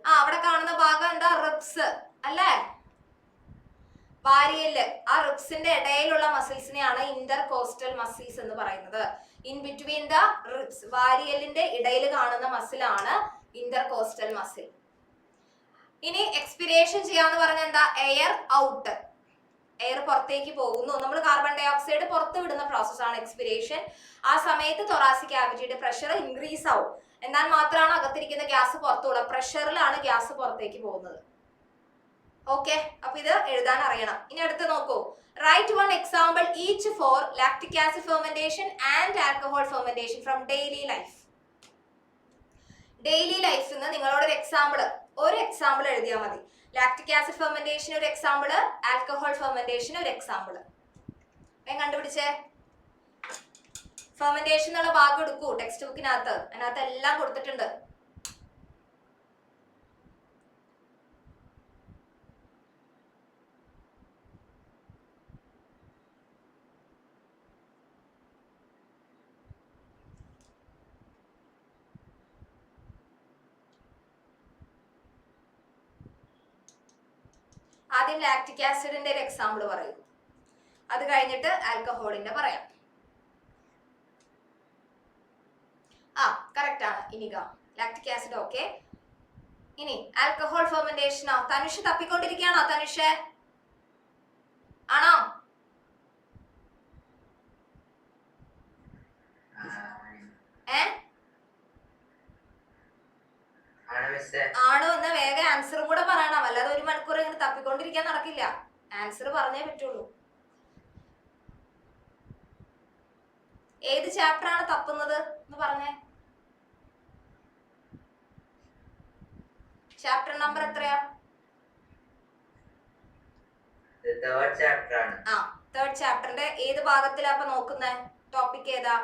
ആ അവിടെ കാണുന്ന ഭാഗം എന്താ? റിബ്സ് അല്ലേ, വാരിയല്. ആ റിബ്സിന്റെ ഇടയിലുള്ള മസിൽസിനെയാണ് ഇന്റർകോസ്റ്റൽ മസിൽസ് എന്ന് പറയുന്നത്. ഇൻ ബിറ്റ്വീൻ ദ റിബ്സ്, വാരിയലിന്റെ ഇടയിൽ കാണുന്ന മസിലാണ് ഇന്റർകോസ്റ്റൽ മസിൽ. ഇനി എക്സ്പിരേഷൻ ചെയ്യാന്ന് പറഞ്ഞാൽ എന്താ? എയർ ഔട്ട്, എയർ പുറത്തേക്ക് പോകുന്നു. നമ്മൾ കാർബൺ ഡൈ ഓക്സൈഡ് പുറത്ത് വിടുന്ന പ്രോസസ്സാണ് എക്സ്പിരേഷൻ. ആ സമയത്ത് തൊറാസിക് ക്യാവിറ്റിയുടെ പ്രഷർ ഇൻക്രീസ് ആവും, എന്നാൽ മാത്രമാണ് അകത്തിരിക്കുന്ന ഗ്യാസ് പുറത്തു വിടുക. പ്രഷറിലാണ് ഗ്യാസ് പുറത്തേക്ക് പോകുന്നത്. ഓക്കെ, അപ്പൊ ഇത് എഴുതാൻ അറിയണം. ഇനി അടുത്ത് നോക്കൂ. Write one example each for lactic acid fermentation and alcohol fermentation from daily life. Daily ലൈഫിൽ നിന്ന് നിങ്ങളോട് ഒരു എക്സാമ്പിൾ എഴുതിയാൽ മതി. ലാക്റ്റിക് ആസിഡ് ഫെർമെന്റേഷൻ ഒരു എക്സാമ്പിൾ, ആൽക്കഹോൾ ഫെർമെന്റേഷൻ ഒരു എക്സാമ്പിൾ. കണ്ടുപിടിച്ചേ. ഫെർമെന്റേഷൻ എന്നുള്ള ഭാഗം എടുക്കൂ ടെക്സ്റ്റ് ബുക്കിനകത്ത്, അതിനകത്ത് എല്ലാം കൊടുത്തിട്ടുണ്ട്. ആദ്യം ലാക്റ്റിക് ആസിഡിന്റെ ഒരു എക്സാമ്പിൾ പറയും, അത് കഴിഞ്ഞിട്ട് ആൽക്കഹോളിന്റെ പറയാം. ആ കറക്റ്റ് ആണ് ഇനിക. Lactic acid okay. ഇനി ആൽക്കഹോൾ ഫെർമെന്റേഷനോ? തനുഷ് തപ്പിക്കൊണ്ടിരിക്കുകയാണോ? തനുഷ് ആണോ? ആണോ എന്ന് വേഗം ആൻസറും കൂടെ പറയണം, അല്ലാതെ ഒരു മണിക്കൂർ ഇങ്ങനെ തപ്പിക്കൊണ്ടിരിക്കാൻ നടക്കില്ല. ആൻസർ പറഞ്ഞേ പറ്റുള്ളൂ. ഏത് ചാപ്റ്റർ ആണ് തപ്പുന്നത് എന്ന് പറഞ്ഞേ. ചാപ്റ്റർ നമ്പർ എത്രയാ? ആ തേർഡ് ചാപ്റ്ററിന്റെ ഏത് ഭാഗത്തിലാ അപ്പൊ നോക്കുന്നേ? ടോപ്പിക് ഏതാ?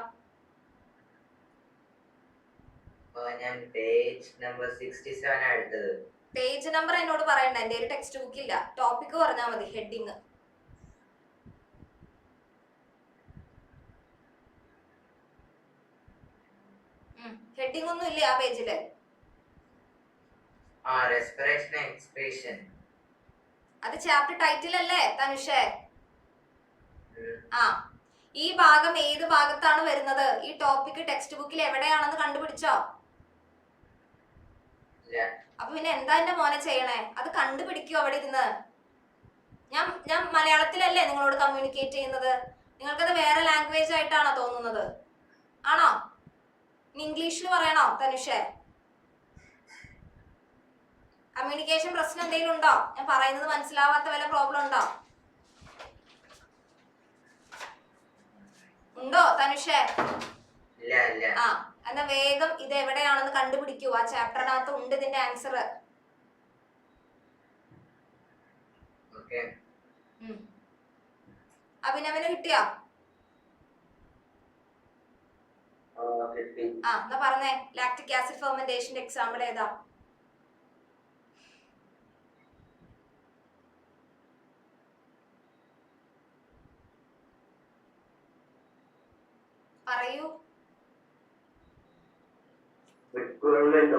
പേജ് നമ്പർ എന്നോട് പറയണ്ട, എന്റെ ഒരു ടെക്സ്റ്റ് ബുക്ക് ഇല്ല. ടോപ്പിക് പറഞ്ഞാൽ മതി, ഹെഡിങ്. ഹെഡിങ് ഒന്നും ഇല്ല ആ പേജില്. അത് ചാപ്റ്റർ ടൈറ്റിൽ അല്ലേ തനുഷേ? ആ ഈ ഭാഗം ഏത് ഭാഗത്താണ് വരുന്നത്? ഈ ടോപ്പിക് ടെക്സ്റ്റ് ബുക്കിൽ എവിടെയാണെന്ന് കണ്ടുപിടിച്ചോ? അപ്പൊ പിന്നെ എന്താ എന്റെ മോനെ ചെയ്യണേ? അത് കണ്ടുപിടിക്കോ അവിടെ ഇരുന്ന്. ഞാൻ മലയാളത്തിലല്ലേ നിങ്ങളോട് കമ്മ്യൂണിക്കേറ്റ് ചെയ്യുന്നത്, നിങ്ങൾക്കത് വേറെ ലാംഗ്വേജ് ആയിട്ടാണോ തോന്നുന്നത്? ആണോ? ഇംഗ്ലീഷിൽ പറയണോ തനുഷേ? കമ്മ്യൂണിക്കേഷൻ പ്രശ്നം എന്തെങ്കിലും ഉണ്ടോ? ഞാൻ പറയുന്നത് മനസ്സിലാവാത്ത വല്ല പ്രോബ്ലം ഉണ്ടോ? ഉണ്ടോ തനുഷേ? ആ എന്നാ വേഗം ഇത് എവിടെയാണെന്ന് കണ്ടുപിടിക്കൂ. ആ ചാപ്റ്ററിനകത്ത് ഉണ്ട് ഇതിന്റെ ആൻസർ. അഭിനവന് കിട്ടിയോ? ആ എന്നാ പറഞ്ഞേ, ലാക്റ്റിക് ആസിഡ് ഫെർമെന്റേഷന്റെ എക്സാമ്പിൾ ഏതാ? പറയൂ. റിക്വയർമെന്റ്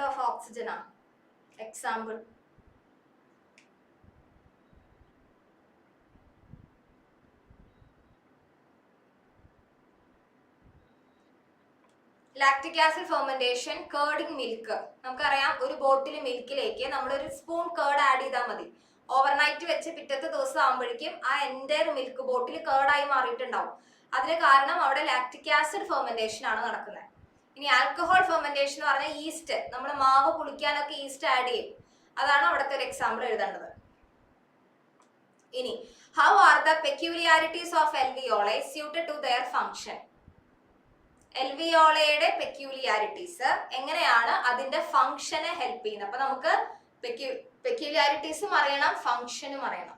ഓഫ് ഓക്സിജൻ ആ example. Lactic acid fermentation, curdling milk. നമുക്കറിയാം, ഒരു ബോട്ടിൽ മിൽക്കിലേക്ക് നമ്മൾ ഒരു സ്പൂൺ കേർഡ് ആഡ് ചെയ്താൽ മതി. ഓവർനൈറ്റ് വെച്ച് പിറ്റത്തെ ദിവസം ആകുമ്പോഴേക്കും ആ എൻ്റയർ മിൽക്ക് ബോട്ടിൽ കേർഡായി മാറിയിട്ടുണ്ടാവും. അതിന് കാരണം അവിടെ ലാക്റ്റിക് ആസിഡ് ഫെർമെന്റേഷൻ ആണ് നടക്കുന്നത്. ഇനി ആൽക്കഹോൾ ഫെർമെന്റേഷൻ എന്ന് പറഞ്ഞാൽ ഈസ്റ്റ്, നമ്മൾ മാവ് പുളിക്കാനൊക്കെ ഈസ്റ്റ് ആഡ് ചെയ്യും. അതാണ് അവിടുത്തെ ഒരു എക്സാമ്പിൾ എഴുതേണ്ടത്. ഇനി how are the peculiarities of alveoli suited to their function? എൽവിയോളയുടെ പെക്യൂലിയാരിറ്റീസ് എങ്ങനെയാണ് അതിന്റെ ഫംഗ്ഷനെ ഹെൽപ്പ് ചെയ്യുന്നത്? അപ്പൊ നമുക്ക് പെക്യൂലിയാരിറ്റീസും അറിയണം, ഫംഗ്ഷനും അറിയണം.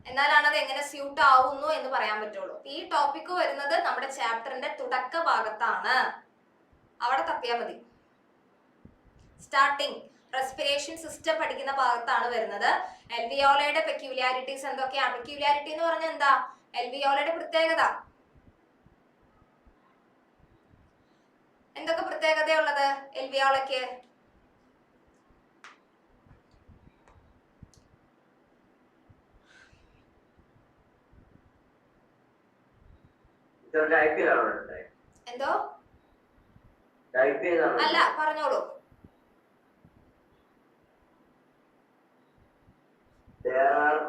എന്നാലാണ് അത് എങ്ങനെ സ്യൂട്ട് ആവുന്നു എന്ന് പറയാൻ പറ്റുള്ളൂ. ഈ ടോപ്പിക് വരുന്നത് നമ്മുടെ ചാപ്റ്ററിന്റെ തുടക്ക ഭാഗത്താണ്. അവിടെ തപ്പിയാൽ മതി. സ്റ്റാർട്ടിങ് റെസ്പിറേഷൻ സിസ്റ്റം പഠിക്കുന്ന ഭാഗത്താണ് വരുന്നത്. എൽവിയോളയുടെ പെക്യൂലിയാരിറ്റീസ് എന്തൊക്കെയാണ്? പെക്യൂലിയാരിറ്റി എന്ന് പറഞ്ഞാൽ എന്താ? എൽവിയോളയുടെ പ്രത്യേകത. എന്തൊക്കെ പ്രത്യേകതയുള്ളത് എൽവിയോളയ്ക്ക്? എന്തോ? അല്ല, പറഞ്ഞോളൂ. There are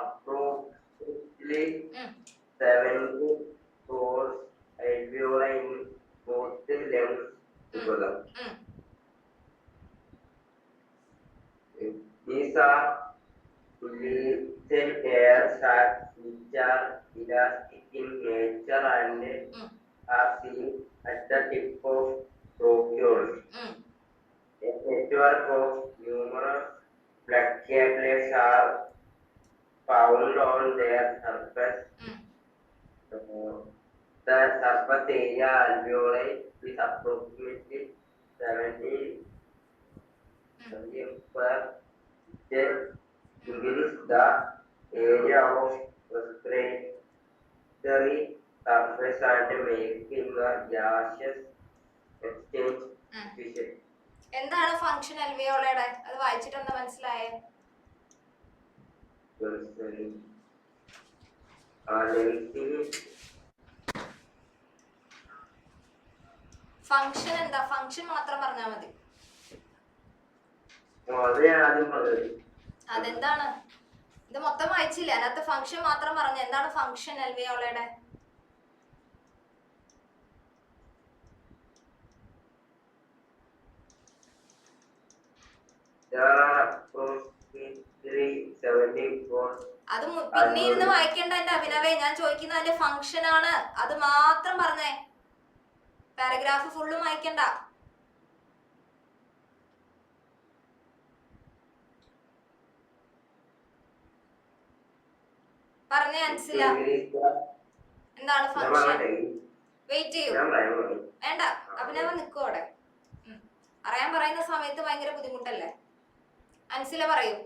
approximately 74 alveoli in both the lungs together. These are little air sacs which are elastic in nature and are seen at the tip of bronchioles. A network of numerous blood capillaries are found on their surface. The surface area alveoli is approximately 70 per increase the area of respiratory surface and making the gaseous exchange efficient. എന്താണ് function എൽവിയോളയുടെ? അത് വായിച്ചിട്ട് എന്താ മനസ്സിലായേ? Function എന്താ? Function മാത്രം പറഞ്ഞാൽ മതി. അതെന്താണ്? ഇത് മൊത്തം വായിച്ചില്ല, അതിനകത്ത് ഫംഗ്ഷൻ മാത്രം പറഞ്ഞു. എന്താണ് ഫംഗ്ഷൻ എൽവിയോളയുടെ? അത് പിന്നെ ഇരുന്ന് വായിക്കേണ്ട എന്റെ അഭിനവേ. ഞാൻ ചോദിക്കുന്ന അതിന്റെ ഫംഗ്ഷൻ ആണ്, അത് മാത്രം പറഞ്ഞേ. പാരഗ്രാഫ് ഫുള്ളും വായിക്കണ്ട. പറഞ്ഞേ അൻസില, എന്താണ് ഫംഗ്ഷൻ? വെയിറ്റ് ചെയ്യൂ. വേണ്ട, അഭിനവ നിൽക്കോടെ. അറിയാൻ പറയുന്ന സമയത്ത് ഭയങ്കര ബുദ്ധിമുട്ടല്ലേ. അൻസില പറയൂ.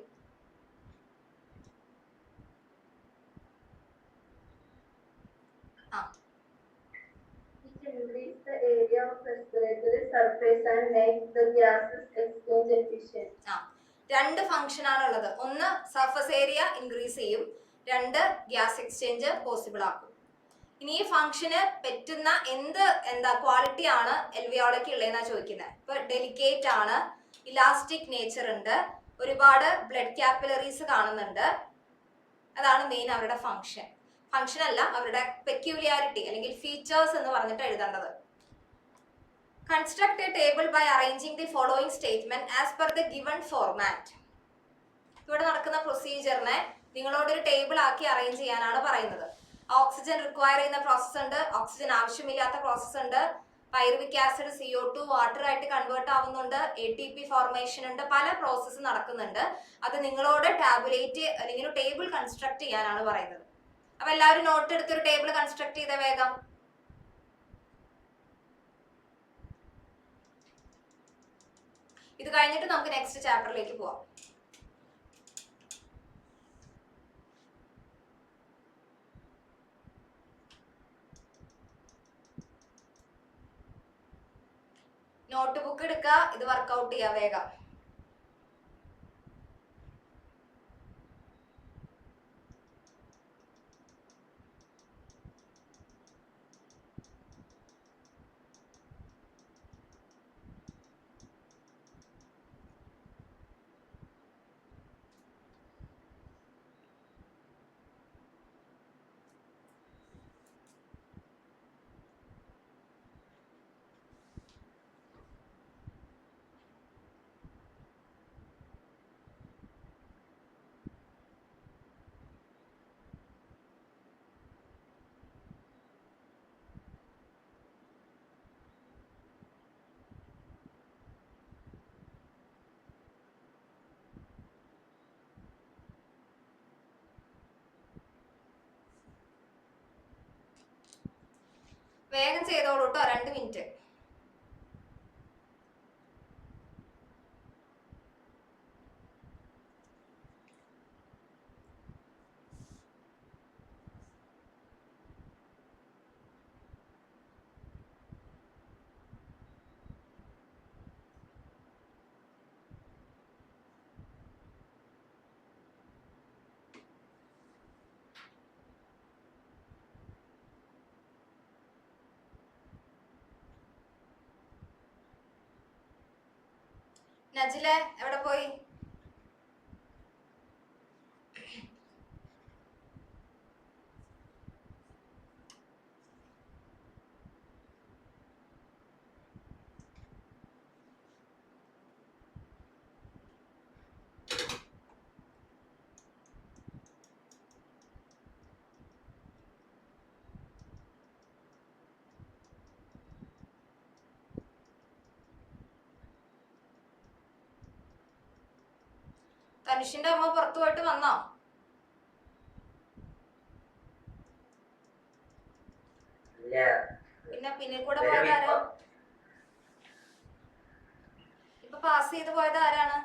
രണ്ട് ഫംഗ്ഷൻ ആണുള്ളത്. ഒന്ന് സർഫസ് ഏരിയ ഇൻക്രീസ് ചെയ്യും, രണ്ട് ഗ്യാസ് എക്സ്ചേഞ്ച് പോസിബിൾ ആക്കും. ഇനി ഈ ഫംഗ്ഷന് പറ്റുന്ന എന്താ ക്വാളിറ്റി ആണ് എൽവിയോളയ്ക്ക് ഉള്ളതെന്നാ ചോദിക്കുന്നത്. ഇപ്പൊ ഡെലിക്കേറ്റ് ആണ്, ഇലാസ്റ്റിക് നേച്ചർ ഉണ്ട്, ഒരുപാട് ബ്ലഡ് കാപ്പിലറീസ് കാണുന്നുണ്ട്. അതാണ് മെയിൻ അവരുടെ ഫംഗ്ഷൻ. ഫംഗ്ഷൻ അല്ല, അവരുടെ പെക്യൂലിയാരിറ്റി അല്ലെങ്കിൽ ഫീച്ചേഴ്സ് എന്ന് പറഞ്ഞിട്ട് എഴുതേണ്ടത്. Construct a table by arranging the following statement as per the given format. ഇവിടെ നടക്കുന്ന പ്രൊസീജിയറിനെ നിങ്ങളോടൊരു ടേബിൾ ആക്കി അറേഞ്ച് ചെയ്യാനാണ് പറയുന്നത്. ഓക്സിജൻ റിക്വയർ ചെയ്യുന്ന പ്രോസസ് ഉണ്ട്, ഓക്സിജൻ ആവശ്യമില്ലാത്ത പ്രോസസ് ഉണ്ട്, പൈറുവിക് ആസിഡ് CO2 വാട്ടർ ആയിട്ട് കൺവേർട്ട് ആവുന്നുണ്ട്, ATP ഫോർമേഷൻ ഉണ്ട്, പല പ്രോസസ്സ് നടക്കുന്നുണ്ട്. അത് നിങ്ങളോട് ടാബുലേറ്റ് അല്ലെങ്കിൽ ടേബിൾ കൺസ്ട്രക്ട് ചെയ്യാനാണ് പറയുന്നത്. അപ്പൊ എല്ലാവരും നോട്ട് എടുത്തൊരു ടേബിൾ കൺസ്ട്രക്ട് ചെയ്ത വേഗം. ഇത് കഴിഞ്ഞിട്ട് നമുക്ക് നെക്സ്റ്റ് ചാപ്റ്ററിലേക്ക് പോവാം. നോട്ട് ബുക്ക് എടുക്കുക, ഇത് വർക്ക്ഔട്ട് ചെയ്യുക വേഗം. വേഗം ചെയ്തോളൂ കേട്ടോ, 2 മിനിറ്റ്. നജിലെ എവിടെ പോയി? തനുഷിന്റെ അമ്മ പുറത്തു പോയിട്ട് വന്നോ? പിന്നെ കൂടെ പോയത് ആരാ? ഇപ്പൊ പാസ് ചെയ്ത് പോയത് ആരാണ്?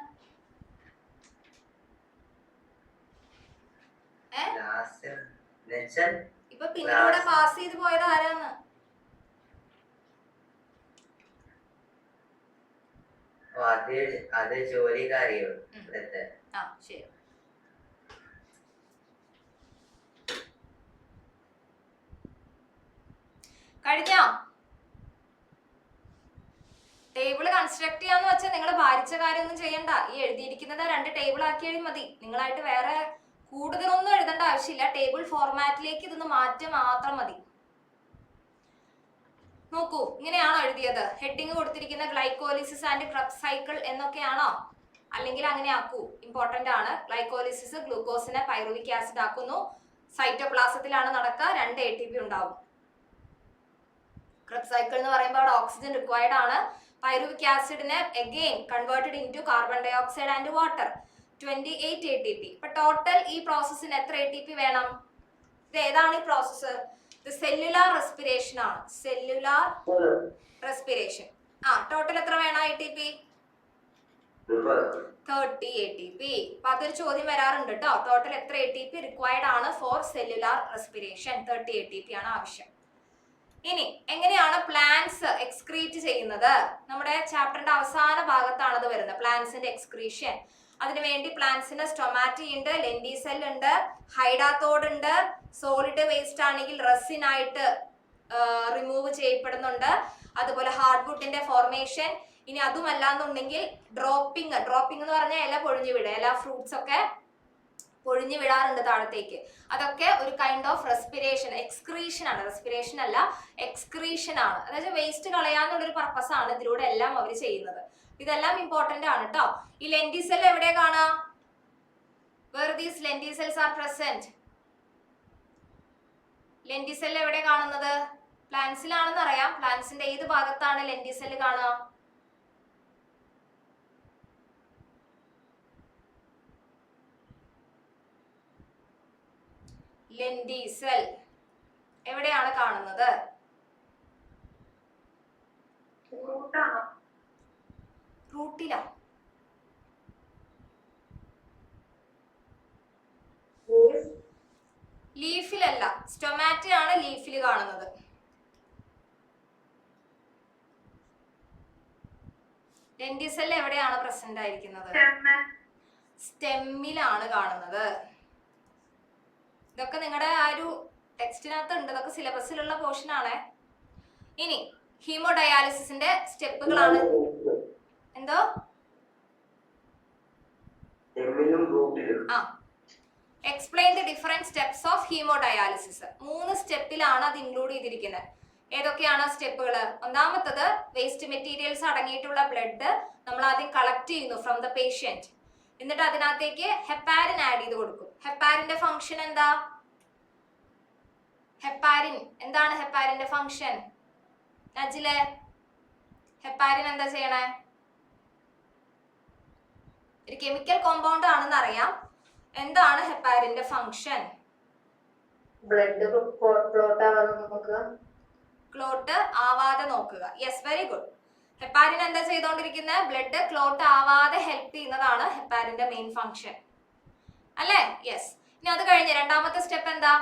ഇപ്പൊ പിന്നിലൂടെ പാസ് ചെയ്ത് പോയത് ആരാന്ന്? അത് ജോലിക്കാരിയോ? ആ ശരി. കഴിഞ്ഞോ? ടേബിൾ കൺസ്ട്രക്ട് ചെയ്യാന്ന് വെച്ചാൽ നിങ്ങൾ ഭാരിച്ച കാര്യമൊന്നും ചെയ്യണ്ട. ഈ എഴുതിയിരിക്കുന്നത് 2 ടേബിൾ ആക്കിയാലും മതി. നിങ്ങളായിട്ട് വേറെ കൂടുതലൊന്നും എഴുതേണ്ട ആവശ്യമില്ല. ടേബിൾ ഫോർമാറ്റിലേക്ക് ഇതൊന്ന് മാറ്റം മാത്രം മതി. നോക്കൂ, ഇങ്ങനെയാണോ എഴുതിയത്? ഹെഡിങ് കൊടുത്തിരിക്കുന്ന ഗ്ലൈക്കോലിസിസ് ആൻഡ് ക്രബ്സ് സൈക്കിൾ എന്നൊക്കെയാണോ? അല്ലെങ്കിൽ അങ്ങനെ ആക്കൂ, ഇമ്പോർട്ടന്റ് ആണ്. ഗ്ലൈക്കോലിസിസ് ഗ്ലൂക്കോസിനെ പൈറുവിക് ആസിഡ് ആക്കുന്നു. സൈറ്റോപ്ലാസത്തിലാണ് നടക്കുക, 2 ATP ഉണ്ടാവും. ക്രബ്സ് സൈക്കിൾ എന്ന് പറയുമ്പോൾ അവിടെ ഓക്സിജൻ റിക്വയർഡ് ആണ്. പൈറുവിക് ആസിഡിനെ again converted into carbon dioxide and water, 28 ATP. ഇപ്പൊ ടോട്ടൽ ഈ പ്രോസസ്സിന് എത്ര ATP വേണം? ഇത് ഏതാണ് ഈ പ്രോസസ്സ്? ഇത് സെല്ലുലാർ റെസ്പിറേഷൻ ആണ്. Cellular respiration. ടോട്ടൽ എത്ര വേണം ATP? 30 ATP. അപ്പൊ അതൊരു ചോദ്യം വരാറുണ്ട് കേട്ടോ. ടോട്ടൽ എത്ര ATP റിക്വയർഡ് ആണ് ഫോർ സെല്ലുലാർ റെസ്പിറേഷൻ? 30 ATP ആണ് ആവശ്യം. ഇനി എങ്ങനെയാണ് പ്ലാന്റ്സ് എക്സ്ക്രീറ്റ് ചെയ്യുന്നത്? നമ്മുടെ ചാപ്റ്ററിന്റെ അവസാന ഭാഗത്താണ് അത് വരുന്നത്, പ്ലാന്റ്സിന്റെ എക്സ്ക്രീഷൻ. അതിനുവേണ്ടി പ്ലാന്റ്സിന് സ്റ്റൊമാറ്റി ഉണ്ട്, ലെന്റിസെൽ ഉണ്ട്, ഹൈഡാത്തോഡ് ഉണ്ട്. സോളിഡ് വേസ്റ്റ് ആണെങ്കിൽ റെസിൻ ആയിട്ട് റിമൂവ് ചെയ്യപ്പെടുന്നുണ്ട്. അതുപോലെ ഹാർഡ്വുഡിന്റെ ഫോർമേഷൻ. ഇനി അതുമല്ലാന്നുണ്ടെങ്കിൽ ഡ്രോപ്പിംഗ് എന്ന് പറഞ്ഞാൽ ഇല പൊഴിഞ്ഞു വിടുക. എല്ലാ ഫ്രൂട്ട്സ് ഒക്കെ പൊഴിഞ്ഞു വിടാറുണ്ട് താഴത്തേക്ക്. അതൊക്കെ ഒരു കൈൻഡ് ഓഫ് റെസ്പിറേഷൻ, എക്സ്ക്രീഷൻ ആണ്. റെസ്പിറേഷൻ അല്ല, എക്സ്ക്രീഷൻ ആണ്. അതായത് വേസ്റ്റ് കളയാന്നുള്ളൊരു പർപ്പസ് ആണ് ഇതിലൂടെ എല്ലാം അവർ ചെയ്യുന്നത്. ഇതെല്ലാം ഇമ്പോർട്ടന്റ് ആണ് കേട്ടോ. ഈ ലെന്റി സെൽ എവിടെ കാണാം? Where these lentil cells are present? Lenticel എവിടെ കാണുന്നത്? പ്ലാന്റ്സിലാണെന്ന് അറിയാം. പ്ലാന്റ്സിന്റെ ഏത് ഭാഗത്താണ് ലെന്റി സെൽ കാണുക? ലെന്റി സെൽ എവിടെയാണ് കാണുന്നത്? റൂട്ടിലാ? ലീഫിലല്ല, സ്റ്റൊമാറ്റ ആണ് ലീഫിൽ കാണുന്നത്. ലെന്റി സെൽ എവിടെയാണ് പ്രസന്റ് ആയിരിക്കുന്നത്? സ്റ്റെമ്മിലാണ് കാണുന്നത്. ഇതൊക്കെ നിങ്ങളുടെ ആ ഒരു ടെക്സ്റ്റിനകത്ത് ഉണ്ട്, ഇതൊക്കെ സിലബസിലുള്ള പോർഷൻ ആണ്. ഇനി ഹീമോഡയാലിസിന്റെ സ്റ്റെപ്പുകളാണ്. എന്തോ? Explain the different steps of haemodialysis. 3 സ്റ്റെപ്പിലാണ് അത് ഇൻക്ലൂഡ് ചെയ്തിരിക്കുന്നത്. ഏതൊക്കെയാണ് സ്റ്റെപ്പുകൾ? ഒന്നാമത്തത്, വേസ്റ്റ് മെറ്റീരിയൽസ് അടങ്ങിയിട്ടുള്ള ബ്ലഡ് നമ്മൾ ആദ്യം കളക്ട് ചെയ്യുന്നു ഫ്രം ദ പേഷ്യന്റ്. എന്നിട്ട് അതിനകത്തേക്ക് ഹെപ്പാരിൻ ആഡ് ചെയ്ത് കൊടുക്കും. ഹെപ്പാരിന്റെ ഫംഗ്ഷൻ എന്താ? ഹെപ്പാരിൻ എന്താണ്? ഹെപ്പാരിന്റെ ഫംഗ്ഷൻ നജിലെ, ഹെപ്പാരിൻ എന്താ ചെയ്യണേ? ഒരു കെമിക്കൽ കോമ്പൗണ്ട് ആണെന്ന് അറിയാം. എന്താണ് ഹെപ്പാരിന്റെ ഫംഗ്ഷൻ? ബ്ലഡ് ക്ലോട്ട് ആവാതെ നോക്കുക. ക്ലോട്ട് ആവാതെ നോക്കുക. Yes, very good. ഹെപ്പാരിൻ എന്താ ചെയ്തോണ്ടിരിക്കുന്നത്? ബ്ലഡ് ക്ലോട്ട് ആവാതെ ഹെൽപ്പ് ചെയ്യുന്നതാണ് ഹെപ്പാരിന്റെ മെയിൻ ഫംഗ്ഷൻ അല്ലേ? യെസ്. ഇനി അത് കഴിഞ്ഞ് രണ്ടാമത്തെ സ്റ്റെപ്പ് എന്താ?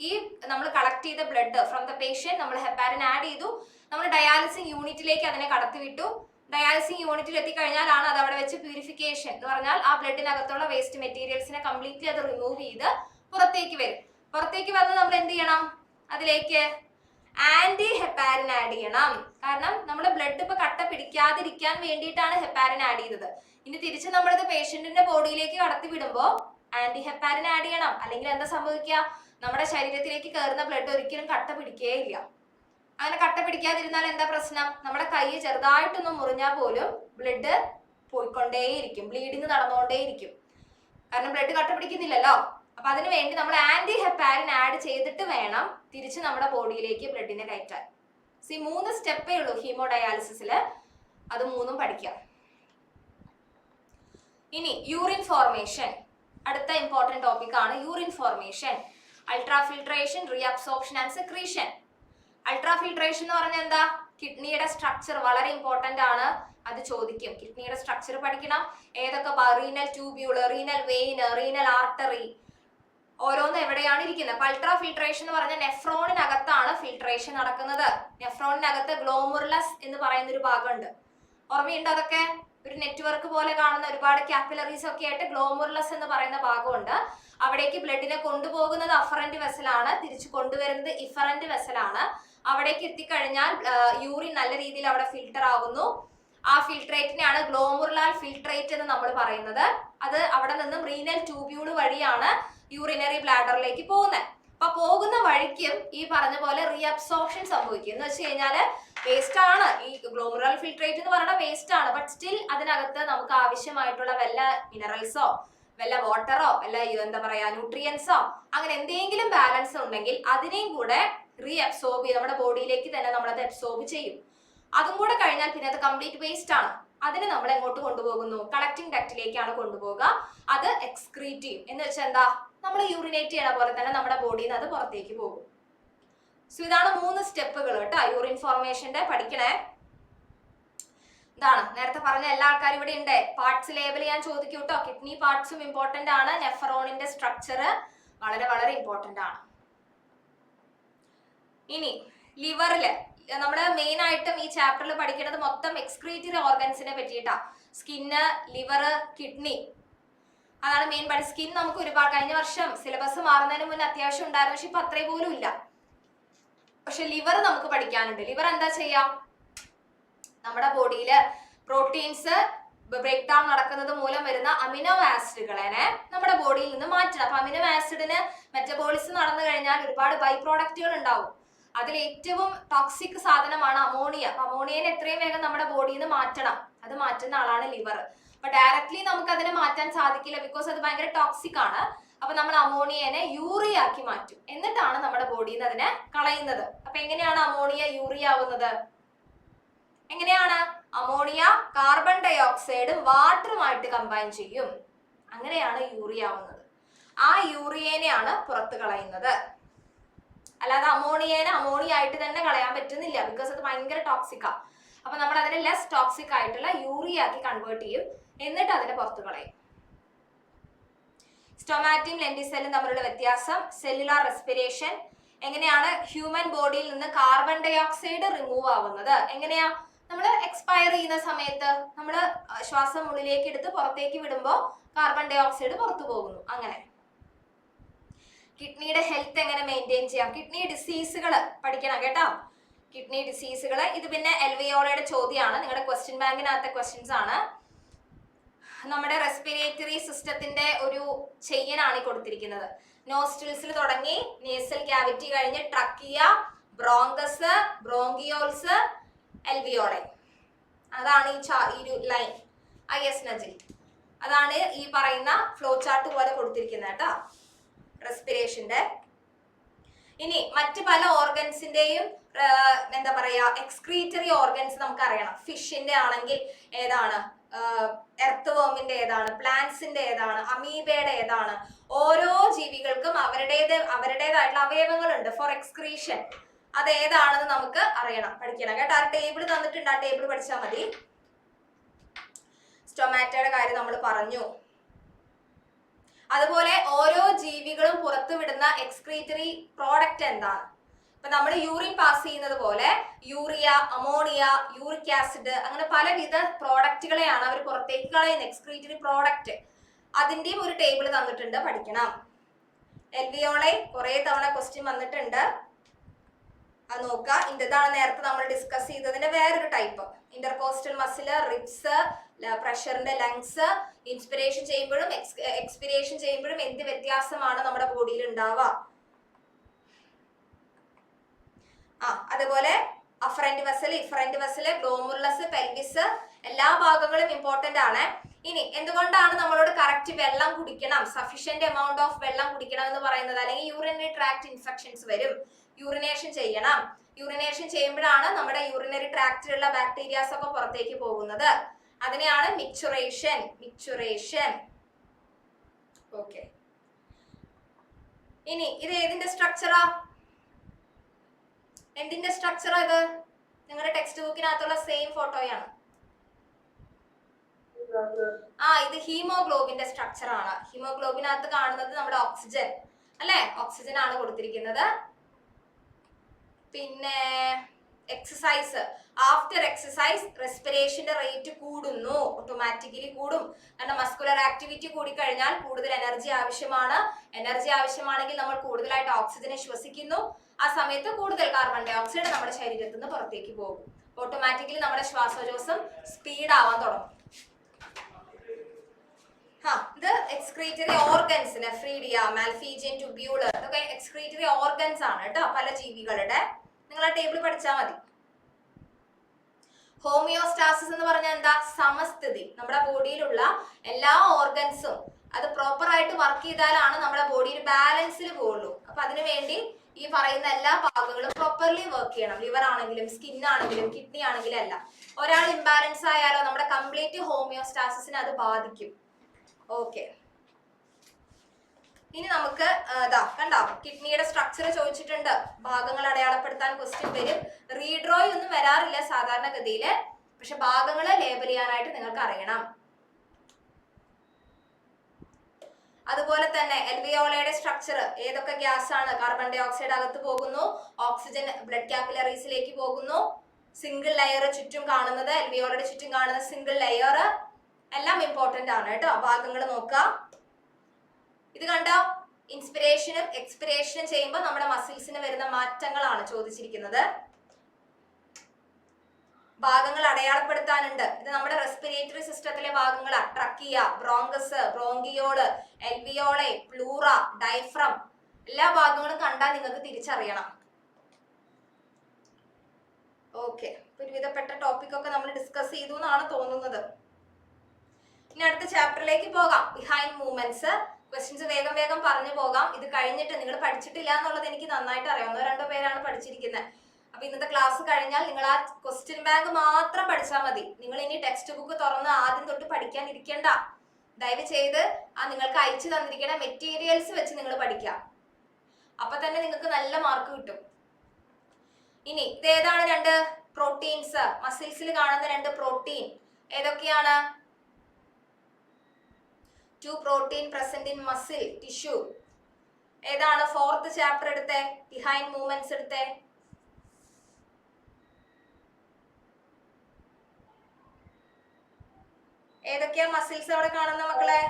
ഈ നമ്മൾ കളക്ട് ചെയ്ത ബ്ലഡ് ഫ്രം ദ പേഷ്യന്റ് നമ്മൾ ഹെപ്പാരിൻ ആഡ് ചെയ്തു. നമ്മൾ ഡയാലിസിങ് യൂണിറ്റിലേക്ക് അതിനെ കടത്തിവിട്ടു. ഡയാലിസിങ് യൂണിറ്റിൽ എത്തിക്കഴിഞ്ഞാലാണ് അത് അവിടെ വെച്ച് പ്യൂരിഫിക്കേഷൻ എന്ന് പറഞ്ഞാൽ ആ ബ്ലഡിനകത്തുള്ള വേസ്റ്റ് മെറ്റീരിയൽസിനെ കംപ്ലീറ്റ്ലി അത് റിമൂവ് ചെയ്ത് പുറത്തേക്ക് വരും. പുറത്തേക്ക് വന്ന് നമ്മൾ എന്ത് ചെയ്യണം? അതിലേക്ക് ആന്റി ഹെപ്പാരിൻ ആഡ് ചെയ്യണം. കാരണം നമ്മുടെ ബ്ലഡ് ഇപ്പൊ കട്ട പിടിക്കാതിരിക്കാൻ വേണ്ടിയിട്ടാണ് ഹെപ്പാരിൻ ആഡ് ചെയ്തത്. ഇനി തിരിച്ച് നമ്മളിത് പേഷ്യന്റിന്റെ ബോഡിയിലേക്ക് കടത്തി വിടുമ്പോൾ ആന്റി ഹെപ്പാരിൻ ആഡ് ചെയ്യണം. അല്ലെങ്കിൽ എന്താ സംഭവിക്കുക? നമ്മുടെ ശരീരത്തിലേക്ക് കയറുന്ന ബ്ലഡ് ഒരിക്കലും കട്ട പിടിക്കുകയില്ല. അങ്ങനെ കട്ട പിടിക്കാതിരുന്നാൽ എന്താ പ്രശ്നം? നമ്മുടെ കൈ ചെറുതായിട്ടൊന്ന് മുറിഞ്ഞാൽ പോലും ബ്ലഡ് പോയിക്കൊണ്ടേയിരിക്കും, ബ്ലീഡിങ് നടന്നുകൊണ്ടേയിരിക്കും. കാരണം ബ്ലഡ് കട്ട പിടിക്കുന്നില്ലല്ലോ. അപ്പൊ അതിനു വേണ്ടി നമ്മൾ ആന്റി ഹെപ്പാരിൻ ആഡ് ചെയ്തിട്ട് വേണം തിരിച്ച് നമ്മുടെ ബോഡിയിലേക്ക് ബ്ലഡിനെ കയറ്റാൻ. ഈ 3 സ്റ്റെപ്പേ ഉള്ളൂ ഹീമോഡയാലിസിസില്. അത് 3ഉം പഠിക്കാം. ഇനി യൂറിൻ ഫോർമേഷൻ, അടുത്ത ഇമ്പോർട്ടന്റ് ടോപ്പിക് ആണ് urine formation. Ultrafiltration, reabsorption and secretion. Ultrafiltration എന്ന് പറഞ്ഞാൽ എന്താ? കിഡ്നിയുടെ സ്ട്രക്ചർ വളരെ ഇമ്പോർട്ടന്റ് ആണ്. അത് ചോദിക്കും. കിഡ്നിയുടെ സ്ട്രക്ചർ പഠിക്കണം. ഏതൊക്കെ? Renal ട്യൂബ്യൂള്, renal Wayne, renal artery, ഓരോന്ന് എവിടെയാണ് ഇരിക്കുന്നത്. അപ്പൊ അൾട്രാഫിൽട്രേഷൻ എന്ന് പറഞ്ഞാൽ നെഫ്രോണിനകത്താണ് ഫിൽട്രേഷൻ നടക്കുന്നത്. നെഫ്രോണിനകത്ത് ഗ്ലോമുറുലസ് എന്ന് പറയുന്ന ഒരു ഭാഗമുണ്ട്. ഓർമ്മയുണ്ട്? അതൊക്കെ ഒരു നെറ്റ്വർക്ക് പോലെ കാണുന്ന ഒരുപാട് കാപ്പിലറീസ് ഒക്കെ ആയിട്ട് ഗ്ലോമുറുലസ് എന്ന് പറയുന്ന ഭാഗമുണ്ട്. അവിടേക്ക് ബ്ലഡിനെ കൊണ്ടുപോകുന്നത് അഫറന്റ് വെസലാണ്, തിരിച്ചു കൊണ്ടുവരുന്നത് ഇഫറന്റ് വെസലാണ്. അവിടേക്ക് എത്തിക്കഴിഞ്ഞാൽ യൂറിൻ നല്ല രീതിയിൽ അവിടെ ഫിൽട്ടർ ആകുന്നു. ആ ഫിൽട്രേറ്റിനെയാണ് ഗ്ലോമുറുലാർ ഫിൽട്രേറ്റ് എന്ന് നമ്മൾ പറയുന്നത്. അത് അവിടെ നിന്നും റീനൽ ട്യൂബ്യൂൾ വഴിയാണ് യൂറിനറി ബ്ലാഡറിലേക്ക് പോകുന്നത്. അപ്പൊ പോകുന്ന വഴിക്കും ഈ പറഞ്ഞ പോലെ റീഅബ്സോർപ്ഷൻ സംഭവിക്കും. എന്ന് വെച്ച് കഴിഞ്ഞാല് വേസ്റ്റ് ആണ് ഈ ഗ്ലോമുറുലാർ ഫിൽട്രേറ്റ് എന്ന് പറയുന്ന വേസ്റ്റ് ആണ്. ബട്ട് സ്റ്റിൽ അതിനകത്ത് നമുക്ക് ആവശ്യമായിട്ടുള്ള വല്ല മിനറൽസോ വല്ല വാട്ടറോ വല്ല എന്താ പറയാ ന്യൂട്രിയൻസോ അങ്ങനെ എന്തെങ്കിലും ബാലൻസ് ഉണ്ടെങ്കിൽ അതിനെയും കൂടെ റീഅബ്സോർബ് ചെയ്യും. നമ്മുടെ ബോഡിയിലേക്ക് തന്നെ നമ്മളത് അബ്സോർബ് ചെയ്യും. അതും കൂടെ കഴിഞ്ഞാൽ പിന്നെ അത് കംപ്ലീറ്റ് വേസ്റ്റ് ആണ്. അതിന് നമ്മൾ എങ്ങോട്ട് കൊണ്ടുപോകുന്നു? കളക്ടിങ് ഡക്റ്റിലേക്കാണ് കൊണ്ടുപോകുക. അത് എക്സ്ക്രീറ്റ് ചെയ്യും. എന്ന് വെച്ചാൽ എന്താ? നമ്മൾ യൂറിനേറ്റ് ചെയ്യണ പോലെ തന്നെ നമ്മുടെ ബോഡിയിൽ നിന്ന് അത് പുറത്തേക്ക് പോകും. സോ ഇതാണ് 3 സ്റ്റെപ്പുകൾ കേട്ടോ യൂറിൻ ഫോർമേഷന്റെ. പഠിക്കണേ. ഇതാണ് നേരത്തെ പറഞ്ഞ എല്ലാ ആൾക്കാരും ഇവിടെ ഉണ്ട്. പാർട്സ് ലേബൽ ചെയ്യാൻ ചോദിക്കും കേട്ടോ. കിഡ്നി പാർട്സും ഇമ്പോർട്ടന്റ് ആണ്. നെഫ്രോണിന്റെ സ്ട്രക്ചർ വളരെ വളരെ ഇമ്പോർട്ടന്റ് ആണ്. ഇനി ലിവറില് നമ്മുടെ മെയിൻ ആയിട്ടും ഈ ചാപ്റ്ററിൽ പഠിക്കുന്നത് മൊത്തം എക്സ്ക്രീറ്ററി ഓർഗൻസിനെ പറ്റിയിട്ടാ. സ്കിന്ന്, ലിവർ, കിഡ്നി, അതാണ് മെയിൻ പഠി. സ്കിൻ നമുക്ക് ഒരുപാട് കഴിഞ്ഞ വർഷം സിലബസ് മാറുന്നതിന് മുന്നേ അത്യാവശ്യം ഉണ്ടായിരുന്നു. പക്ഷെ ഇപ്പൊ അത്രയും പോലും ഇല്ല. പക്ഷെ ലിവർ നമുക്ക് പഠിക്കാനുണ്ട്. ലിവർ എന്താ ചെയ്യാം? നമ്മുടെ ബോഡിയില് പ്രോട്ടീൻസ് ബ്രേക്ക് ഡൗൺ നടക്കുന്നത് മൂലം വരുന്ന അമിനോ ആസിഡുകളെ നമ്മുടെ ബോഡിയിൽ നിന്ന് മാറ്റണം. അപ്പൊ അമിനോ ആസിഡിന് മെറ്റബോളിസം നടന്നു കഴിഞ്ഞാൽ ഒരുപാട് ബൈ പ്രോഡക്റ്റുകൾ ഉണ്ടാവും. അതിൽ ഏറ്റവും ടോക്സിക് സാധനമാണ് അമോണിയ. അപ്പൊ അമോണിയനെ എത്രയും വേഗം നമ്മുടെ ബോഡിയിൽ നിന്ന് മാറ്റണം. അത് മാറ്റുന്ന ആളാണ് ലിവർ. അപ്പൊ ഡയറക്ട്ലി നമുക്ക് അതിനെ മാറ്റാൻ സാധിക്കില്ല, ബിക്കോസ് അത് ഭയങ്കര ടോക്സിക് ആണ്. അപ്പൊ നമ്മൾ അമോണിയനെ യൂറിയ ആക്കി മാറ്റും, എന്നിട്ടാണ് നമ്മുടെ ബോഡിയിൽ നിന്ന് അതിനെ കളയുന്നത്. അപ്പൊ എങ്ങനെയാണ് അമോണിയ യൂറിയ ആവുന്നത്? എങ്ങനെയാണ്? അമോണിയ കാർബൺ ഡൈ ഓക്സൈഡും വാട്ടറുമായിട്ട് കമ്പൈൻ ചെയ്യും, അങ്ങനെയാണ് യൂറിയ ആവുന്നത്. ആ യൂറിയനെയാണ് പുറത്ത് കളയുന്നത്. അല്ലാതെ അമോണിയനെ അമോണിയ ആയിട്ട് തന്നെ കളയാൻ പറ്റുന്നില്ല, ബിക്കോസ് അത് ഭയങ്കര ടോക്സിക്കാ. അപ്പൊ നമ്മൾ അതിനെ ലെസ് ടോക്സിക് ആയിട്ടുള്ള യൂറിയ ആക്കി കൺവേർട്ട് ചെയ്യും, എന്നിട്ട് അതിനെ പുറത്ത് കളയും. സ്റ്റൊമാറ്റയും ലെന്റിസെല്ലും തമ്മിലുള്ള വ്യത്യാസം, സെല്ലുലാർ റെസ്പിറേഷൻ. എങ്ങനെയാണ് ഹ്യൂമൻ ബോഡിയിൽ നിന്ന് കാർബൺ ഡൈ ഓക്സൈഡ് റിമൂവ് ആവുന്നത്? എങ്ങനെയാ? നമ്മൾ എക്സ്പയർ ചെയ്യുന്ന സമയത്ത് നമ്മൾ ശ്വാസം ഉള്ളിലേക്ക് എടുത്ത് പുറത്തേക്ക് വിടുമ്പോൾ കാർബൺ ഡൈ ഓക്സൈഡ് പുറത്തു പോകുന്നു. അങ്ങനെ കിഡ്നിയുടെ ഹെൽത്ത് എങ്ങനെ മെയിൻറ്റെയിൻ ചെയ്യാം? കിഡ്നി ഡിസീസുകൾ പഠിക്കണം കേട്ടോ. കിഡ്നി ഡിസീസുകൾ ഇത് പിന്നെ എൽവിയോളയുടെ ചോദ്യമാണ്, നിങ്ങളുടെ ക്വസ്റ്റ്യൻ ബാങ്കിനകത്തെ ക്വസ്റ്റ്യൻസ് ആണ്. നമ്മുടെ റെസ്പിറേറ്ററി സിസ്റ്റത്തിന്റെ ഒരു ചെയിനാണ് ഈ കൊടുത്തിരിക്കുന്നത്. നോസ്ട്രിൽസിൽ തുടങ്ങി നേസൽ ക്യാവിറ്റി കഴിഞ്ഞ് ട്രക്കിയ, ബ്രോങ്കസ്, ബ്രോങ്കിയോൾസ്, എൽവിയോളെ. അതാണ് ഈ ഒരു ലൈൻ. IS നജിൽ അതാണ് ഈ പറയുന്ന ഫ്ലോ ചാർട്ട് പോലെ കൊടുത്തിരിക്കുന്നത് കേട്ടോ റെസ്പിറേഷന്റെ. ഇനി മറ്റ് പല ഓർഗൻസിന്റെയും എന്താ പറയാ എക്സ്ക്രീറ്ററി ഓർഗൻസ് നമുക്ക് അറിയണം. ഫിഷിന്റെ ആണെങ്കിൽ ഏതാണ്, എർത്ത് വേമിന്റെ ഏതാണ്, പ്ലാന്റ്സിന്റെ ഏതാണ്, അമീബയുടെ ഏതാണ്. ഓരോ ജീവികൾക്കും അവരുടേതായിട്ടുള്ള അവയവങ്ങളുണ്ട് ഫോർ എക്സ്ക്രീഷൻ. അത് ഏതാണെന്ന് നമുക്ക് അറിയണം, പഠിക്കണം കേട്ടോ. ആ ടേബിൾ തന്നിട്ടുണ്ട്, ആ ടേബിൾ പഠിച്ചാൽ മതി. സ്റ്റൊമാറ്റോയുടെ കാര്യം നമ്മൾ പറഞ്ഞു. അതുപോലെ ഓരോ ജീവികളും പുറത്തുവിടുന്ന എക്സ്ക്രീറ്ററി പ്രോഡക്റ്റ് എന്താണ്? ഇപ്പൊ നമ്മൾ യൂറിൻ പാസ് ചെയ്യുന്നത് പോലെ യൂറിയ, അമോണിയ, യൂറിക് ആസിഡ്, അങ്ങനെ പലവിധ പ്രോഡക്റ്റുകളെയാണ് അവർ പുറത്തേക്ക് കളയുന്നത്, എക്സ്ക്രീറ്ററി പ്രോഡക്റ്റ്. അതിന്റെയും ഒരു ടേബിൾ തന്നിട്ടുണ്ട്, പഠിക്കണം. എൽവിയോളെ കുറെ തവണ ക്വസ്റ്റ്യൻ വന്നിട്ടുണ്ട്, അത് നോക്കുക. ഇതാണ് നേരത്തെ നമ്മൾ ഡിസ്കസ് ചെയ്തതിന്റെ വേറൊരു ടൈപ്പ്. ഇന്റർകോസ്റ്റൽ മസിൽ, റിബ്സ്, പ്രഷറിന്റെ ലങ്സ്. ഇൻസ്പിറേഷൻ ചെയ്യുമ്പോഴും എക്സ്പിറേഷൻ ചെയ്യുമ്പോഴും എന്ത് വ്യത്യാസമാണ് നമ്മുടെ ബോഡിയിൽ ഉണ്ടാവുക? അതുപോലെ afferent vessel, efferent vessel, glomerulus, pelvis, എല്ലാ ഭാഗങ്ങളും ഇമ്പോർട്ടന്റ് ആണ്. ഇനി എന്തുകൊണ്ടാണ് നമ്മളോട് കറക്റ്റ് വെള്ളം കുടിക്കണം, സഫീഷ്യന്റ് എമൗണ്ട് ഓഫ് വെള്ളം കുടിക്കണം എന്ന് പറയുന്നത്? അല്ലെങ്കിൽ യൂറിനറി ട്രാക്ട് ഇൻഫെക്ഷൻസ് വരും, യൂറിനേഷൻ ചെയ്യണം. യൂറിനേഷൻ ചെയ്യുമ്പോഴാണ് നമ്മുടെ യൂറിനറി ട്രാക്റ്റിലുള്ള ബാക്ടീരിയാസ് ഒക്കെ പുറത്തേക്ക് പോകുന്നത്. അതിനെയാണ് മിക്ചുറേഷൻ. ഓക്കെ. ഇനി ഇത് ഏതിന്റെ സ്ട്രക്ചറാ? എന്തിന്റെ സ്ട്രക്ചറാ ഇത്? നിങ്ങളുടെ ടെക്സ്റ്റ് ബുക്കിനകത്തുള്ള സെയിം ഫോട്ടോയാണ്. ഇത് ഹീമോഗ്ലോബിന്റെ സ്ട്രക്ചർ ആണ്. ഹീമോഗ്ലോബിനകത്ത് കാണുന്നത് നമ്മുടെ ഓക്സിജൻ അല്ലെ, ഓക്സിജൻ ആണ് കൊടുത്തിരിക്കുന്നത്. പിന്നെ എക്സസൈസ്, ആഫ്റ്റർ എക്സസൈസ് റെസ്പിറേഷന്റെ റേറ്റ് കൂടുന്നു, ഓട്ടോമാറ്റിക്കലി കൂടും. കാരണം മസ്കുലർ ആക്ടിവിറ്റി കൂടിക്കഴിഞ്ഞാൽ കൂടുതൽ എനർജി ആവശ്യമാണ്. എനർജി ആവശ്യമാണെങ്കിൽ നമ്മൾ കൂടുതലായിട്ട് ഓക്സിജനെ ശ്വസിക്കുന്നു. ആ സമയത്ത് കൂടുതൽ കാർബൺ ഡൈ ഓക്സൈഡ് നമ്മുടെ ശരീരത്തിൽ നിന്ന് പുറത്തേക്ക് പോകും. ഓട്ടോമാറ്റിക്കലി നമ്മുടെ ശ്വാസോച്ഛ്വാസം സ്പീഡ് ആവാൻ തുടങ്ങും. ഇത് എക്സ്ക്രീറ്ററി ഓർഗൻസ്, നെഫ്രീഡിയ, മാൽഫീജിയൻ ട്യൂബ്യൂള്, ഇതൊക്കെ എക്സ്ക്രീറ്ററി ഓർഗൻസ് ആണ് കേട്ടോ പല ജീവികളുടെ. നിങ്ങൾ ആ ടേബിൾ പഠിച്ചാൽ മതി. ഹോമിയോസ്റ്റാസിസ് എന്ന് പറഞ്ഞാൽ എന്താ? സമസ്ഥിതി. നമ്മുടെ ബോഡിയിലുള്ള എല്ലാ ഓർഗൻസും അത് പ്രോപ്പർ ആയിട്ട് വർക്ക് ചെയ്താലാണ് നമ്മുടെ ബോഡി ഒരു ബാലൻസിൽ പോകുള്ളൂ. അപ്പൊ അതിനു വേണ്ടി ഈ പറയുന്ന എല്ലാ ഭാഗങ്ങളും പ്രോപ്പർലി വർക്ക് ചെയ്യണം. ലിവർ ആണെങ്കിലും സ്കിൻ ആണെങ്കിലും കിഡ്നി ആണെങ്കിലും അല്ല. ഒരാൾ ഇംബാലൻസ് ആയാലോ നമ്മുടെ കംപ്ലീറ്റ് ഹോമിയോസ്റ്റാസിസിനെ അത് ബാധിക്കും. ഓക്കെ. ഇനി നമുക്ക് കണ്ടോ കിഡ്നിയുടെ സ്ട്രക്ചർ ചോദിച്ചിട്ടുണ്ട്, ഭാഗങ്ങൾ അടയാളപ്പെടുത്താൻ ക്വസ്റ്റ്യൻ വരും. റീഡ്രോയ് ഒന്നും വരാറില്ല സാധാരണഗതിയില്, പക്ഷെ ഭാഗങ്ങൾ ലേബൽ ചെയ്യാനായിട്ട് നിങ്ങൾക്ക് അറിയണം. അതുപോലെ തന്നെ എൽവിയോളയുടെ സ്ട്രക്ചർ, ഏതൊക്കെ ഗ്യാസ് ആണ്? കാർബൺ ഡൈ ഓക്സൈഡ് അകത്ത് പോകുന്നു, ഓക്സിജൻ ബ്ലഡ് കാപ്പിലറീസിലേക്ക് പോകുന്നു. സിംഗിൾ ലെയർ ചുറ്റും കാണുന്നത്, എൽവിയോളയുടെ ചുറ്റും കാണുന്ന സിംഗിൾ ലെയർ എല്ലാം ഇമ്പോർട്ടന്റ് ആണ് കേട്ടോ. ഭാഗങ്ങൾ നോക്കാം. ഇത് കണ്ടോ, ഇൻസ്പിറേഷനും എക്സ്പിറേഷനും ചെയ്യുമ്പോൾ നമ്മുടെ മസിൽസിന് വരുന്ന മാറ്റങ്ങളാണ് ചോദിച്ചിരിക്കുന്നത്. ഭാഗങ്ങൾ അടയാളപ്പെടുത്താനുണ്ട്. ഇത് നമ്മുടെ റെസ്പിറേറ്ററി സിസ്റ്റത്തിലെ ഭാഗങ്ങളാ. ട്രക്കിയ, ബ്രോങ്കസ്, ബ്രോങ്കിയോള്, എൽവിയോളെ, പ്ലൂറ, ഡയഫ്രം, എല്ലാ ഭാഗങ്ങളും കണ്ടാൽ നിങ്ങൾക്ക് തിരിച്ചറിയണം. ഓക്കെ, ഒരുവിധപ്പെട്ട ടോപ്പിക് ഒക്കെ നമ്മൾ ഡിസ്കസ് ചെയ്തു എന്നാണ് തോന്നുന്നത്. ഇനി അടുത്ത ചാപ്റ്ററിലേക്ക് പോകാം. Behind movements. ക്വസ്റ്റ്യൻസ് വേഗം വേഗം പറഞ്ഞു പോകാം. ഇത് കഴിഞ്ഞിട്ട് നിങ്ങൾ പഠിച്ചിട്ടില്ല എന്നുള്ളത് എനിക്ക് നന്നായിട്ട് അറിയാം. 1-2 പേരാണ് പഠിച്ചിരിക്കുന്നത്. അപ്പൊ ഇന്നത്തെ ക്ലാസ് കഴിഞ്ഞാൽ നിങ്ങൾ ആ ക്വസ്റ്റ്യൻ ബാങ്ക് മാത്രം പഠിച്ചാൽ മതി. നിങ്ങൾ ഇനി ടെക്സ്റ്റ് ബുക്ക് തുറന്ന് ആദ്യം തൊട്ട് പഠിക്കാൻ ഇരിക്കണ്ട. ദയവ് ചെയ്ത് ആ നിങ്ങൾക്ക് അയച്ചു തന്നിരിക്കുന്ന മെറ്റീരിയൽസ് വെച്ച് നിങ്ങൾ പഠിക്കാം. അപ്പൊ തന്നെ നിങ്ങൾക്ക് നല്ല മാർക്ക് കിട്ടും. ഇനി ഇതേതാണ് 2 പ്രോട്ടീൻസ്? മസിൽസിൽ കാണുന്ന 2 പ്രോട്ടീൻ ഏതൊക്കെയാണ്? 2 protein present in muscle tissue. ഏതാണ്? 4th ചാപ്റ്റർ എടുത്തേ, ബിഹൈൻഡ് മൂവ്മെന്റ്സ് എടുത്തേ. ഏതൊക്കെയാ മസിൽസ് അവിടെ കാണുന്ന മക്കളെ?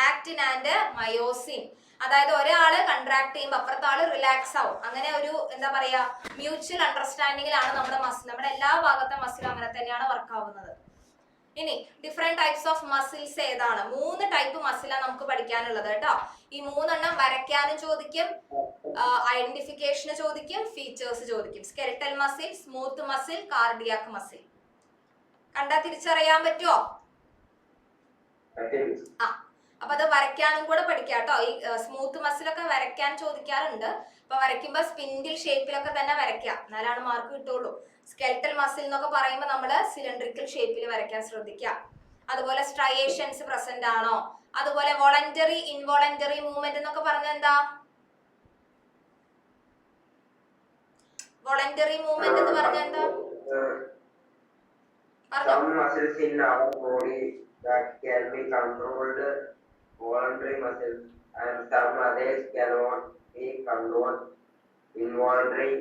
Actin and myosin. അതായത് ഒരാള് കൺട്രാക്ട് ചെയ്യുമ്പോൾ അപ്പുറത്തെ ആള് റിലാക്സ് ആവും. അങ്ങനെ ഒരു എന്താ പറയാ മ്യൂച്വൽ അണ്ടർസ്റ്റാൻഡിങ്ങിലാണ് നമ്മുടെ മസിൽ. നമ്മുടെ എല്ലാ ഭാഗത്തെ മസിലും അങ്ങനെ തന്നെയാണ് വർക്ക് ആവുന്നത്. ഇനി ഡിഫറെന്റ് ടൈപ്സ് ഓഫ് മസിൽസ് ഏതാണ്? 3 ടൈപ്പ് മസിലാണ് നമുക്ക് പഠിക്കാനുള്ളത് കേട്ടോ. ഈ 3 വരയ്ക്കാനും ചോദിക്കും, ഐഡന്റിഫിക്കേഷന് ചോദിക്കും, ഫീച്ചേഴ്സ് ചോദിക്കും. Skeletal muscle, smooth muscle, cardiac muscle. കണ്ടാ തിരിച്ചറിയാൻ പറ്റുമോ? അപ്പൊ അത് വരയ്ക്കാനും കൂടെ പഠിക്കാം കേട്ടോ. ഈ സ്മൂത്ത് മസിലൊക്കെ വരയ്ക്കാൻ ചോദിക്കാറുണ്ട്. അപ്പൊ വരയ്ക്കുമ്പോ സ്പിൻഡിൽ ഷേപ്പിലൊക്കെ തന്നെ വരയ്ക്കാം, എന്നാലാണ് മാർക്ക് കിട്ടുള്ളൂ. സ്കെൽറ്റൽ മസിൽ എന്നൊക്കെ പറയുമ്പോൾ നമ്മൾ സിലിണ്ടറിക്കൽ ഷേപ്പിൽ വരയ്ക്കാൻ ശ്രദ്ധിക്കാം. അതുപോലെ സ്ട്രയേഷൻസ് പ്രസന്റ് ആണോ, അതുപോലെ വോളണ്ടറി ഇൻവോളണ്ടറി മൂവ്മെന്റ് എന്നൊക്കെ പറഞ്ഞാൽ എന്താ? വോളണ്ടറി മൂവ്മെന്റ് എന്ന് പറഞ്ഞാൽ എന്താ? Some muscles in our body that can be controlled, voluntary muscles, and some others cannot be controlled, involuntary,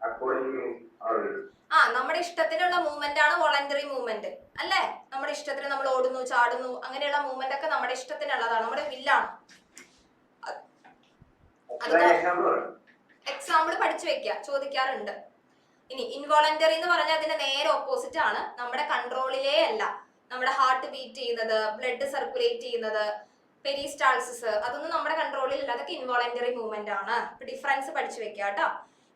according to our will. നമ്മുടെ ഇഷ്ടത്തിനുള്ള മൂവ്മെന്റ് ആണ് വോളണ്ടറി മൂവ്മെന്റ് അല്ലേ? നമ്മുടെ ഇഷ്ടത്തിന് നമ്മൾ ഓടുന്നു, ചാടുന്നു, അങ്ങനെയുള്ള മൂവ്മെന്റ് ഒക്കെ നമ്മുടെ ഇഷ്ടത്തിനുള്ളതാണ്, നമ്മുടെ വില്ലാണ്. എക്സാമ്പിൾ പഠിച്ചു വെക്കുക, ചോദിക്കാറുണ്ട്. ഇനി ഇൻവോളണ്ടറി എന്ന് പറഞ്ഞാൽ അതിന്റെ നേരെ ഓപ്പോസിറ്റ് ആണ്. നമ്മുടെ കൺട്രോളിലേ അല്ല. നമ്മുടെ ഹാർട്ട് ബീറ്റ് ചെയ്യുന്നത്, ബ്ലഡ് സർക്കുലേറ്റ് ചെയ്യുന്നത്, പെരിസ്റ്റാൾസിസ്, അതൊന്നും നമ്മുടെ കൺട്രോളിൽ ഇല്ല. അതൊക്കെ ഇൻവോളണ്ടറി മൂവ്മെന്റ് ആണ്. ഡിഫറൻസ് പഠിച്ചു വെക്കുക കേട്ടോ.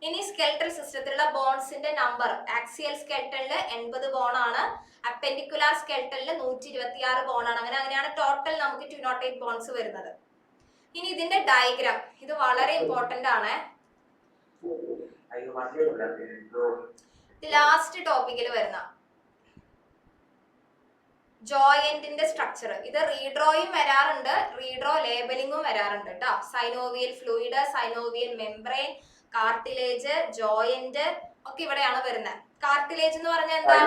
ഇനി സ്കെൽറ്റൽ സിസ്റ്റത്തിലുള്ള ബോൺസിന്റെ നമ്പർ. ആക്സിയൽ സ്കെൽറ്റലില് 80 ബോൺ ആണ്, അപ്പെൻഡിക്കുലാർ സ്കെൽറ്റലില് 126 ബോൺ ആണ്. അങ്ങനെയാണ് ടോട്ടൽ നമുക്ക് 208 ബോൺസ് വരുന്നത്. ഇനി ഇതിന്റെ ഡയഗ്രാം, ഇത് വളരെ ഇമ്പോർട്ടന്റ് ആണ്. ലാസ്റ്റ് ടോപ്പിക്കിൽ വരുന്ന ജോയിന്റിന്റെ സ്ട്രക്ചർ. ഇത് റീഡ്രോയും വരാറുണ്ട്, റീഡ്രോ ലേബലിംഗും വരാറുണ്ട് കേട്ടോ. Synovial fluid, synovial membrane, cartilage, joint ഒക്കെ ഇവിടെയാണ് വരുന്നത്. കാർട്ടിലേജ് എന്ന് പറഞ്ഞാൽ എന്താ?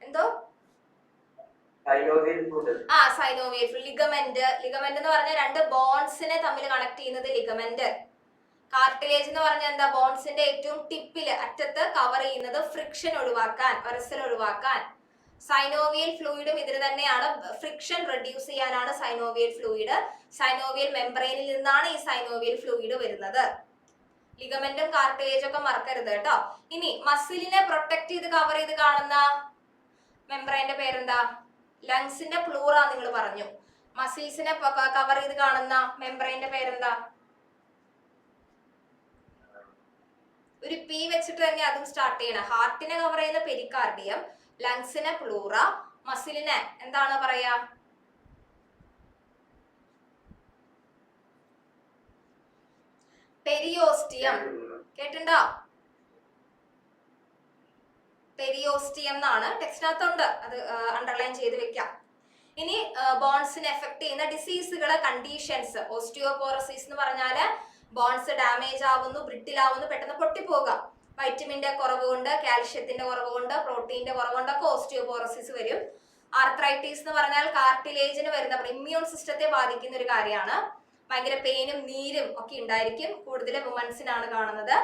എന്തോ സൈനോവിയൽ ഫ്ലൂയിഡ്. ലിഗമെന്റ് എന്ന് പറഞ്ഞാൽ 2 ബോൺസിനെ തമ്മിൽ കണക്ട് ചെയ്യുന്നത് ലിഗമെന്റ്. കാർട്ടിലേജ് എന്ന് പറഞ്ഞാൽ എന്താ? ബോൺസിന്റെ ഏറ്റവും ടിപ്പില് അറ്റത്ത് കവർ ചെയ്യുന്നത്, ഫ്രിക്ഷൻ ഒഴിവാക്കാൻ, ഒരസൽ ഒഴിവാക്കാൻ. സൈനോവിയൽ ഫ്ലൂയിഡും ഇതിന് തന്നെയാണ്. ഫ്രിക്ഷൻ റെഡ്യൂസ് ചെയ്യാനാണ് സൈനോവിയൽ ഫ്ലൂയിഡ്. സൈനോവിയൽ മെംബ്രെയിനിൽ നിന്നാണ് ഈ സൈനോവിയൽ ഫ്ലൂയിഡ് വരുന്നത്. ലിഗമെന്റും കാർട്ടിലേജും ഒക്കെ മറക്കരുത് കേട്ടോ. ഇനി മസിലിനെ പ്രൊട്ടക്ട് ചെയ്ത് കവർ ചെയ്ത് കാണുന്ന മെംബ്രെയിന്റെ പേരെന്താ? ലങ്സിന്റെ പ്ലൂറ നിങ്ങൾ പറഞ്ഞു. മസിൽസിനെ കവർ ചെയ്ത് കാണുന്ന മെംബ്രെയിന്റെ പേരെന്താ? ഒരു പി വെച്ചിട്ട് തന്നെ അതും സ്റ്റാർട്ട് ചെയ്യണം. ഹാർട്ടിനെ കവർ ചെയ്യുന്ന പെരിക്കാർഡിയം, ലങ്സിനെ പ്ലൂറ, മസിലിനെ എന്താണ് പറയാ? പെരിയോസ്റ്റിയം. കേട്ടിട്ടുണ്ടോ? പെരിയോസ്റ്റിയം എന്നാണ് ടെക്സ്റ്റിനകത്തുണ്ട്, അത് അണ്ടർലൈൻ ചെയ്ത് വെക്കാം. ഇനി ബോൺസിനെ എഫക്ട് ചെയ്യുന്ന ഡിസീസുകളെ, കണ്ടീഷൻസ്. ഓസ്റ്റിയോപോറോസിസ് എന്ന് പറഞ്ഞാല് ബോൺസ് ഡാമേജ് ആവുന്നു, ബ്രിട്ടിലാവുന്നു, പെട്ടെന്ന് പൊട്ടിപ്പോകുക. വൈറ്റമിന്റെ കുറവ് കൊണ്ട്, കാൽഷ്യത്തിന്റെ കുറവ് കൊണ്ട്, പ്രോട്ടീന്റെ കുറവ് കൊണ്ടൊക്കെ ഓസ്റ്റിയോപോറോസിസ് വരും. ആർത്രൈറ്റിസ് എന്ന് പറഞ്ഞാൽ കാർട്ടിലേജിന് വരുന്ന ഇമ്മ്യൂൺ സിസ്റ്റത്തെ ബാധിക്കുന്ന ഒരു കാര്യമാണ്. ഭയങ്കര പെയിനും നീരും ഒക്കെ ഉണ്ടായിരിക്കും. കൂടുതൽ വുമൻസിനാണ് കാണുന്നത്.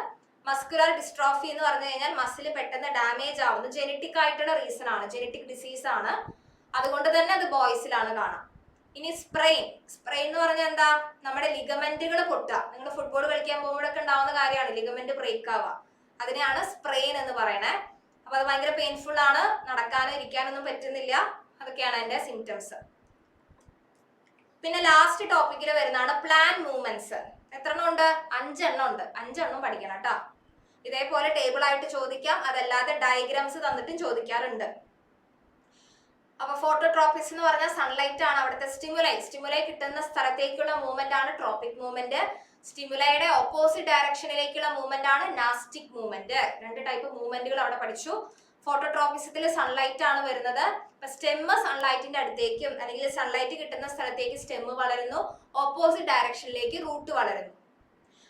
മസ്കുലർ ഡിസ്ട്രോഫി എന്ന് പറഞ്ഞു കഴിഞ്ഞാൽ മസിൽ പെട്ടെന്ന് ഡാമേജ് ആവുന്നു. ജെനറ്റിക് ആയിട്ടുള്ള റീസൺ ആണ്, ജെനറ്റിക് ഡിസീസ് ആണ്. അതുകൊണ്ട് തന്നെ അത് ബോയ്സിലാണ് കാണാം. ഇനി സ്പ്രെയിൻ. സ്പ്രെയിൻ എന്ന് പറഞ്ഞാൽ എന്താ? നമ്മുടെ ലിഗമെന്റുകൾ പൊട്ടുക. നിങ്ങൾ ഫുട്ബോൾ കളിക്കാൻ പോകുമ്പോഴൊക്കെ ഉണ്ടാവുന്ന കാര്യമാണ് ലിഗമെന്റ് ബ്രേക്ക് ആവുക. അതിനെയാണ് സ്പ്രെയിൻ എന്ന് പറയണേ. അപ്പൊ അത് ഭയങ്കര പെയിൻഫുൾ ആണ്, നടക്കാനോ ഇരിക്കാനൊന്നും പറ്റുന്നില്ല. അതൊക്കെയാണ് അതിന്റെ സിംറ്റംസ്. പിന്നെ ലാസ്റ്റ് ടോപ്പിക്കിൽ വരുന്നതാണ് പ്ലാൻ മൂവ്മെന്റ്സ്. എത്ര എണ്ണം ഉണ്ട്? 5 എണ്ണം ഉണ്ട്. 5 എണ്ണം പഠിക്കണം കേട്ടോ. ഇതേപോലെ ടേബിൾ ആയിട്ട് ചോദിക്കാം, അതല്ലാതെ ഡയഗ്രാംസ് തന്നിട്ടും ചോദിക്കാറുണ്ട്. അപ്പൊ ഫോട്ടോട്രോപ്പിക്സ് എന്ന് പറഞ്ഞാൽ സൺലൈറ്റ് ആണ് അവിടുത്തെ സ്റ്റിമുലൈ. സ്റ്റിമുലൈ കിട്ടുന്ന സ്ഥലത്തേക്കുള്ള മൂവ്മെന്റ് ആണ് ട്രോപ്പിക് മൂവ്മെന്റ്. സ്റ്റിമുലൈയുടെ ഓപ്പോസിറ്റ് ഡയറക്ഷനിലേക്കുള്ള മൂവ്മെന്റ് ആണ് നാസ്റ്റിക് മൂവ്മെന്റ്. 2 ടൈപ്പ് മൂവ്മെന്റുകൾ അവിടെ പഠിച്ചു. ഫോട്ടോട്രോപ്പിസത്തിൽ സൺലൈറ്റ് ആണ് വരുന്നത്. ഇപ്പൊ സ്റ്റെമ്മ് സൺലൈറ്റിന്റെ അടുത്തേക്കും അല്ലെങ്കിൽ സൺലൈറ്റ് കിട്ടുന്ന സ്ഥലത്തേക്ക് സ്റ്റെമ്മ് വളരുന്നു, ഓപ്പോസിറ്റ് ഡയറക്ഷനിലേക്ക് റൂട്ട് വളരുന്നു.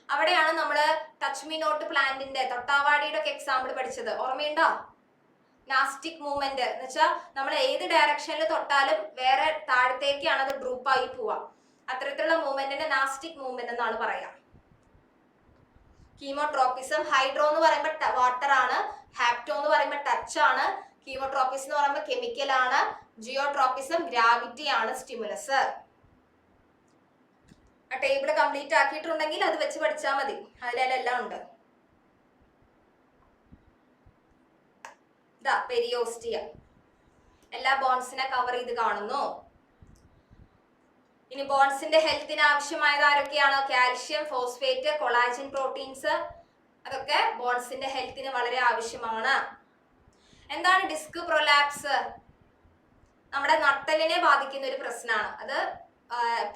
അവിടെയാണ് നമ്മൾ ടച്ച് മീ നോട്ട് പ്ലാന്റിന്റെ തൊട്ടാവാടിയുടെ ഒക്കെ എക്സാമ്പിൾ പഠിച്ചത്. ഓർമ്മയുണ്ടോ? നാസ്റ്റിക് മൂവ്മെന്റ് എന്ന് വെച്ചാൽ നമ്മൾ ഏത് ഡയറക്ഷനിൽ തൊട്ടാലും വേറെ താഴത്തേക്കാണ് അത് ഗ്രൂപ്പായി പോവാ. അത്തരത്തിലുള്ള മൂവ്മെന്റിന്റെ നാസ്റ്റിക് മൂവ്മെന്റ് എന്നാണ് പറയാം. കീമോട്രോപ്പിസം. ഹൈഡ്രോ എന്ന് പറയുമ്പോൾ വാട്ടർ ആണ്, ഹാപ്റ്റോ എന്ന് പറയുമ്പോൾ ടച്ച് ആണ്, കീമോട്രോപ്പിസം എന്ന് പറയുമ്പോൾ കെമിക്കൽ ആണ്, ജിയോട്രോപ്പിസം ഗ്രാവിറ്റി ആണ് സ്റ്റിമുലസ്. ആ ടേബിൾ കംപ്ലീറ്റ് ആക്കിയിട്ടുണ്ടെങ്കിൽ അത് വെച്ച് പഠിച്ചാൽ മതി, അതിലെല്ലാം ഉണ്ട്. പെരിയോസ്റ്റിയ എല്ലാ ബോൺസിനെ കവർ ചെയ്ത് കാണുന്നു. ഇനി ബോൺസിന്റെ ഹെൽത്തിന് ആവശ്യമായത് ആരൊക്കെയാണ്? Calcium, phosphate, collagen proteins. അതൊക്കെ ബോൺസിന്റെ ഹെൽത്തിന് വളരെ ആവശ്യമാണ്. എന്താണ് ഡിസ്ക് പ്രൊലാപ്സ്? നമ്മുടെ നട്ടലിനെ ബാധിക്കുന്ന ഒരു പ്രശ്നമാണ്. അത്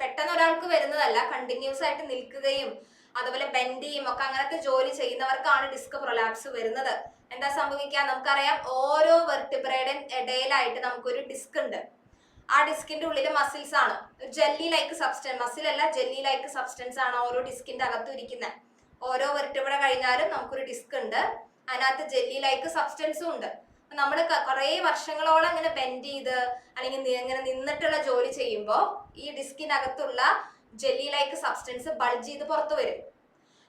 പെട്ടെന്ന് ഒരാൾക്ക് വരുന്നതല്ല, കണ്ടിന്യൂസ് ആയിട്ട് നിൽക്കുകയും അതുപോലെ ബെൻഡ് ചെയ്യും ഒക്കെ അങ്ങനത്തെ ജോലി ചെയ്യുന്നവർക്കാണ് ഡിസ്ക് പ്രൊലാപ്സ് വരുന്നത്. എന്താ സംഭവിക്കുക? നമുക്കറിയാം, ഓരോ വെർട്ടിബ്രയുടെ ഇടയിലായിട്ട് നമുക്കൊരു ഡിസ്ക് ഉണ്ട്. ആ ഡിസ്കിന്റെ ഉള്ളിൽ മസിൽസ് ആണ്. ജെല്ലി ലൈക്ക് സബ്സ്റ്റൻസ്, മസിൽ അല്ല, ജെല്ലി ലൈക്ക് സബ്സ്റ്റൻസ് ആണ് ഓരോ ഡിസ്കിന്റെ അകത്തും ഇരിക്കുന്നത്. ഓരോ വെർട്ടിബ്ര കഴിഞ്ഞാലും നമുക്കൊരു ഡിസ്ക് ഉണ്ട്, അതിനകത്ത് ജെല്ലി ലൈക്ക് സബ്സ്റ്റൻസും ഉണ്ട്. നമ്മൾ കുറെ വർഷങ്ങളോളം ഇങ്ങനെ ബെൻഡ് ചെയ്ത് അല്ലെങ്കിൽ ഇങ്ങനെ നിന്നിട്ടുള്ള ജോലി ചെയ്യുമ്പോൾ ഈ ഡിസ്കിനകത്തുള്ള ജെല്ലി ലൈക്ക് സബ്സ്റ്റൻസ് ബൾജ് ചെയ്ത് പുറത്തു വരും.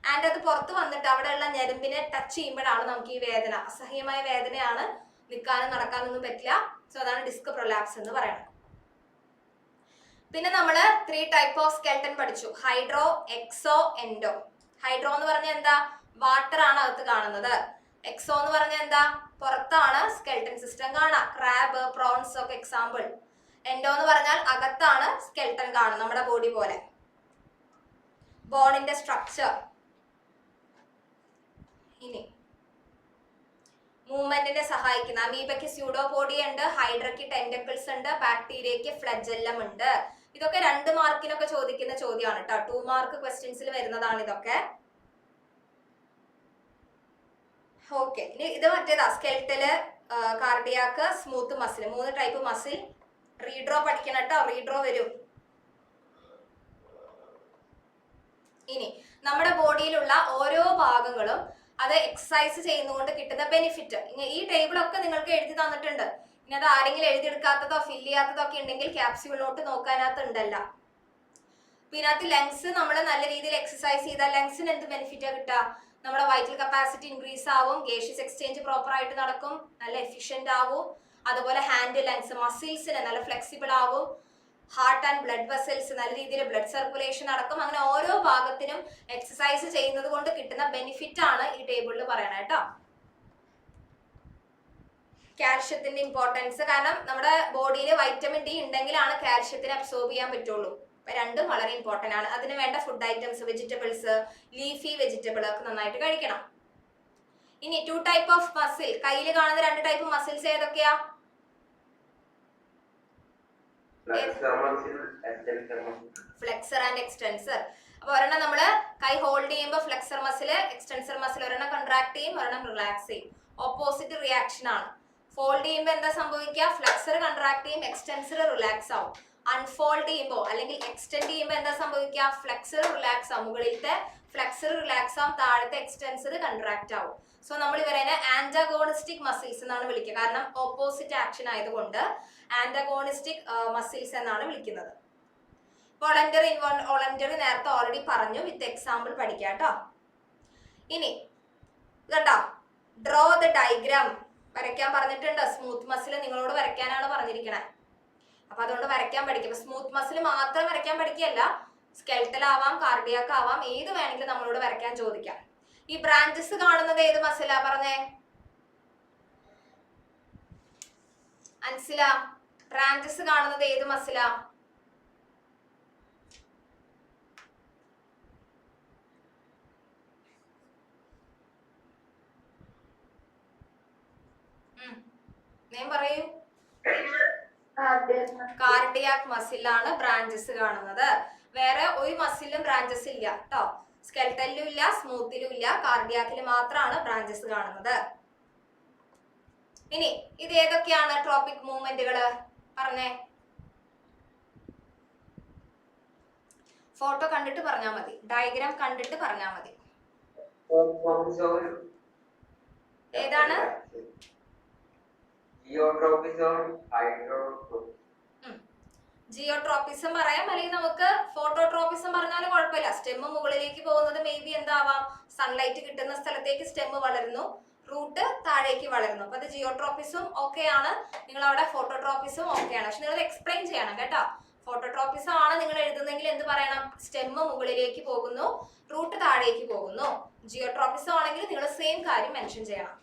ആൻഡ് അത് പുറത്ത് വന്നിട്ട് അവിടെയുള്ള ഞരമ്പിനെ ടച്ച് ചെയ്യുമ്പോഴാണ് നമുക്ക് ഈ വേദന, അസഹ്യമായ വേദനയാണ്, നിൽക്കാനും നടക്കാനൊന്നും പറ്റില്ല. സോ അതാണ് ഡിസ്ക് പ്രൊലാപ്സ് എന്ന് പറയുന്നത്. പിന്നെ നമ്മൾ 3 ടൈപ്പ് ഓഫ് സ്കെൽട്ടൻ പഠിച്ചു. ഹൈഡ്രോ, എക്സോ, എൻഡോ. ഹൈഡ്രോ എന്ന് പറഞ്ഞാൽ എന്താ? വാട്ടർ ആണ് അകത്ത് കാണുന്നത്. എക്സോ എന്ന് പറഞ്ഞാൽ എന്താ? പുറത്താണ് സ്കെൽട്ടൻ സിസ്റ്റം കാണാം. ക്രാബ്, പ്രോൺസ് ഒക്കെ എക്സാമ്പിൾ. എൻഡോ എന്ന് പറഞ്ഞാൽ അകത്താണ് സ്കെൽട്ടൻ കാണുന്നത്, നമ്മുടെ ബോഡി പോലെ. ബോണിന്റെ സ്ട്രക്ചർ. ഇനി മൂവ്മെന്റിനെ സഹായിക്കുന്ന അമീബയ്ക്ക് സ്യൂഡോപോഡിയ ഉണ്ട്, ഹൈഡ്രയ്ക്ക് ടെന്റക്കിൾസ് ഉണ്ട്, ബാക്ടീരിയയ്ക്ക് ഫ്ലജെല്ലം ഉണ്ട്. ഇതൊക്കെ 2 മാർക്കിനൊക്കെ ചോദിക്കുന്ന ചോദ്യമാണ് കേട്ടോ. 2 മാർക്ക് ക്വസ്റ്റ്യൻസിൽ വരുന്നതാണ് ഇതൊക്കെ. ഓക്കെ, ഇനി ഇത് മറ്റേതാ skeletal, cardiac, smooth muscle. 3 type muscle. Redraw പഠിക്കണം കേട്ടോ, റീഡ്രോ വരും. ഇനി നമ്മുടെ ബോഡിയിലുള്ള ഓരോ ഭാഗങ്ങളും അത് എക്സസൈസ് ചെയ്യുന്നതുകൊണ്ട് കിട്ടുന്ന ബെനിഫിറ്റ്. ഈ ടേബിളൊക്കെ നിങ്ങൾക്ക് എഴുതി തന്നിട്ടുണ്ട്. ഇനി അത് ആരെങ്കിലും എഴുതിയെടുക്കാത്തതോ ഫില്ല് ചെയ്യാത്തതോ ഒക്കെ ഉണ്ടെങ്കിൽ ക്യാപ്സ്യൂൾ നോട്ട് നോക്കാനകത്ത് ഉണ്ടല്ല. ഇതിനകത്ത് ലങ്സ് നമ്മൾ നല്ല രീതിയിൽ എക്സസൈസ് ചെയ്താൽ ലങ്സിന് എന്ത് ബെനിഫിറ്റാ കിട്ടുക? നമ്മുടെ വൈറ്റൽ കപ്പാസിറ്റി ഇൻക്രീസ് ആവും, ഗേഷ്യസ് എക്സ്ചേഞ്ച് പ്രോപ്പർ ആയിട്ട് നടക്കും, നല്ല എഫിഷ്യന്റ് ആവും. അതുപോലെ ഹാൻഡ്, ലങ്സ്, മസിൽസിന് നല്ല ഫ്ലെക്സിബിൾ ആവും. ഹാർട്ട് ആൻഡ് ബ്ലഡ് വെസൽസ് നല്ല രീതിയിൽ ബ്ലഡ് സർക്കുലേഷൻ നടക്കും. അങ്ങനെ ഓരോ ഭാഗത്തിനും എക്സസൈസ് ചെയ്യുന്നത് കൊണ്ട് കിട്ടുന്ന ബെനിഫിറ്റ് ആണ് ഈ ടേബിളിൽ പറയണത് കേട്ടോ. കാൽഷ്യത്തിന്റെ ഇമ്പോർട്ടൻസ്, കാരണം നമ്മുടെ ബോഡിയിൽ വൈറ്റമിൻ ഡി ഉണ്ടെങ്കിലാണ് കാൽഷ്യത്തിനെ അബ്സോർബ് ചെയ്യാൻ പറ്റുള്ളൂ. അപ്പൊ 2ഉം വളരെ ഇമ്പോർട്ടന്റ് ആണ്. അതിന് വേണ്ട food items, vegetables, leafy vegetable ഒക്കെ നന്നായിട്ട് കഴിക്കണം. ഇനി 2 ടൈപ്പ് ഓഫ് മസിൽ. കയ്യിൽ കാണുന്ന 2 ടൈപ്പ് മസിൽസ് ഏതൊക്കെയാ? Flexor and extensor. അപ്പൊ ഒരെണ്ണം നമ്മള് കൈ ഹോൾഡ് ചെയ്യുമ്പോൾ ഫ്ലെക്സർ മസിൽ, എക്സ്റ്റൻസർ മസിൽ ഒരെണ്ണം കൺട്രാക്ട് ചെയ്യും, ഒരെണ്ണം റിലാക്സ് ചെയ്യും. ഓപ്പോസിറ്റ് റിയാക്ഷൻ ആണ്. ഫോൾഡ് ചെയ്യുമ്പോൾ എന്താ സംഭവിക്കുക? ഫ്ലെക്സർ കൺട്രാക്ട് ചെയ്യും, എക്സ്റ്റൻസർ റിലാക്സ് ആവും. അൺഫോൾഡ് ചെയ്യുമ്പോൾ അല്ലെങ്കിൽ എക്സ്റ്റെൻഡ് ചെയ്യുമ്പോൾ എന്താ സംഭവിക്കുക? ഫ്ലെക്സർ റിലാക്സ് ആവും. മുകളിലത്തെ ഫ്ലെക്സർ റിലാക്സ് ആവും, താഴത്തെ എക്സ്റ്റൻസർ കൺട്രാക്ട് ആവും. സോ നമ്മൾ ഇവരെ ആന്റഗോണിസ്റ്റിക് മസിൽസ് എന്നാണ് വിളിക്കുക. കാരണം ഓപ്പോസിറ്റ് ആക്ഷൻ ആയതുകൊണ്ട് ആന്റഗോണിസ്റ്റിക് മസിൽസ് എന്നാണ് വിളിക്കുന്നത്. വോളണ്ടറി, ഇൻവോളണ്ടറി നേരത്തെ ഓൾറെഡി പറഞ്ഞു, വിത്ത് എക്സാമ്പിൾ പഠിക്കാം കേട്ടോ. ഇനി കേട്ടോ, ഡ്രോ ദ ഡയഗ്രാം വരയ്ക്കാൻ പറഞ്ഞിട്ടുണ്ട്. സ്മൂത്ത് മസിൽ നിങ്ങളോട് വരയ്ക്കാനാണ് പറഞ്ഞിരിക്കണേ. അപ്പൊ അതുകൊണ്ട് വരയ്ക്കാൻ പഠിക്കും. സ്മൂത്ത് മസിൽ മാത്രം വരയ്ക്കാൻ പഠിക്കുകയല്ല, സ്കെൽറ്റൽ ആവാം, കാർഡിയാക് ആവാം, ഏത് വേണമെങ്കിലും നമ്മളോട് വരയ്ക്കാൻ ചോദിക്കാം. ഈ ബ്രാഞ്ചസ് കാണുന്നത് ഏത് മസിലാ പറഞ്ഞേ അൻസില? ബ്രാഞ്ചസ് കാണുന്നത് ഏത് മസിലാ? ഞാൻ പറയൂ. കാർഡിയാക് മസിലാണ് ബ്രാഞ്ചസ് കാണുന്നത്. വേറെ ഒരു മസിലും ബ്രാഞ്ചസ് ഇല്ല കേട്ടോ. സ്കെൽറ്റലിലും ഇല്ല, സ്മൂത്തിലും ഇല്ല, കാർഡിയാക്കിൽ മാത്രമാണ് ബ്രാഞ്ചസ് കാണുന്നത്. ഇനി ഇത് ഏതൊക്കെയാണ് ട്രോപ്പിക് മൂവ്മെന്റുകള് പറഞ്ഞേ? ഫോട്ടോ കണ്ടിട്ട് പറഞ്ഞാൽ മതി, ഡയഗ്രാം കണ്ടിട്ട് പറഞ്ഞാൽ മതി. ഏതാണ്? ജിയോട്രോപ്പിസം പറയാം, അല്ലെങ്കിൽ നമുക്ക് ഫോട്ടോട്രോപ്പിസം പറഞ്ഞാലും കുഴപ്പമില്ല. സ്റ്റെമ്മ് മുകളിലേക്ക് പോകുന്നത് മേ ബി എന്താവാം, സൺലൈറ്റ് കിട്ടുന്ന സ്ഥലത്തേക്ക് സ്റ്റെമ്മ് വളരുന്നു, റൂട്ട് താഴേക്ക് വളരുന്നു. അപ്പൊ അത് ജിയോട്രോപ്പിസം ഓക്കെ ആണ്. നിങ്ങൾ അവിടെ ഫോട്ടോട്രോപ്പിസം ഓക്കെ ആണ്. പക്ഷെ നിങ്ങൾ എക്സ്പ്ലെയിൻ ചെയ്യണം കേട്ടോ. ഫോട്ടോട്രോപ്പിസം ആണ് നിങ്ങൾ എഴുതുന്നെങ്കിൽ എന്ത് പറയണം? സ്റ്റെമ്മ് മുകളിലേക്ക് പോകുന്നു, റൂട്ട് താഴേക്ക് പോകുന്നു. ജിയോട്രോപ്പിസം ആണെങ്കിൽ നിങ്ങൾ സെയിം കാര്യം മെൻഷൻ ചെയ്യണം.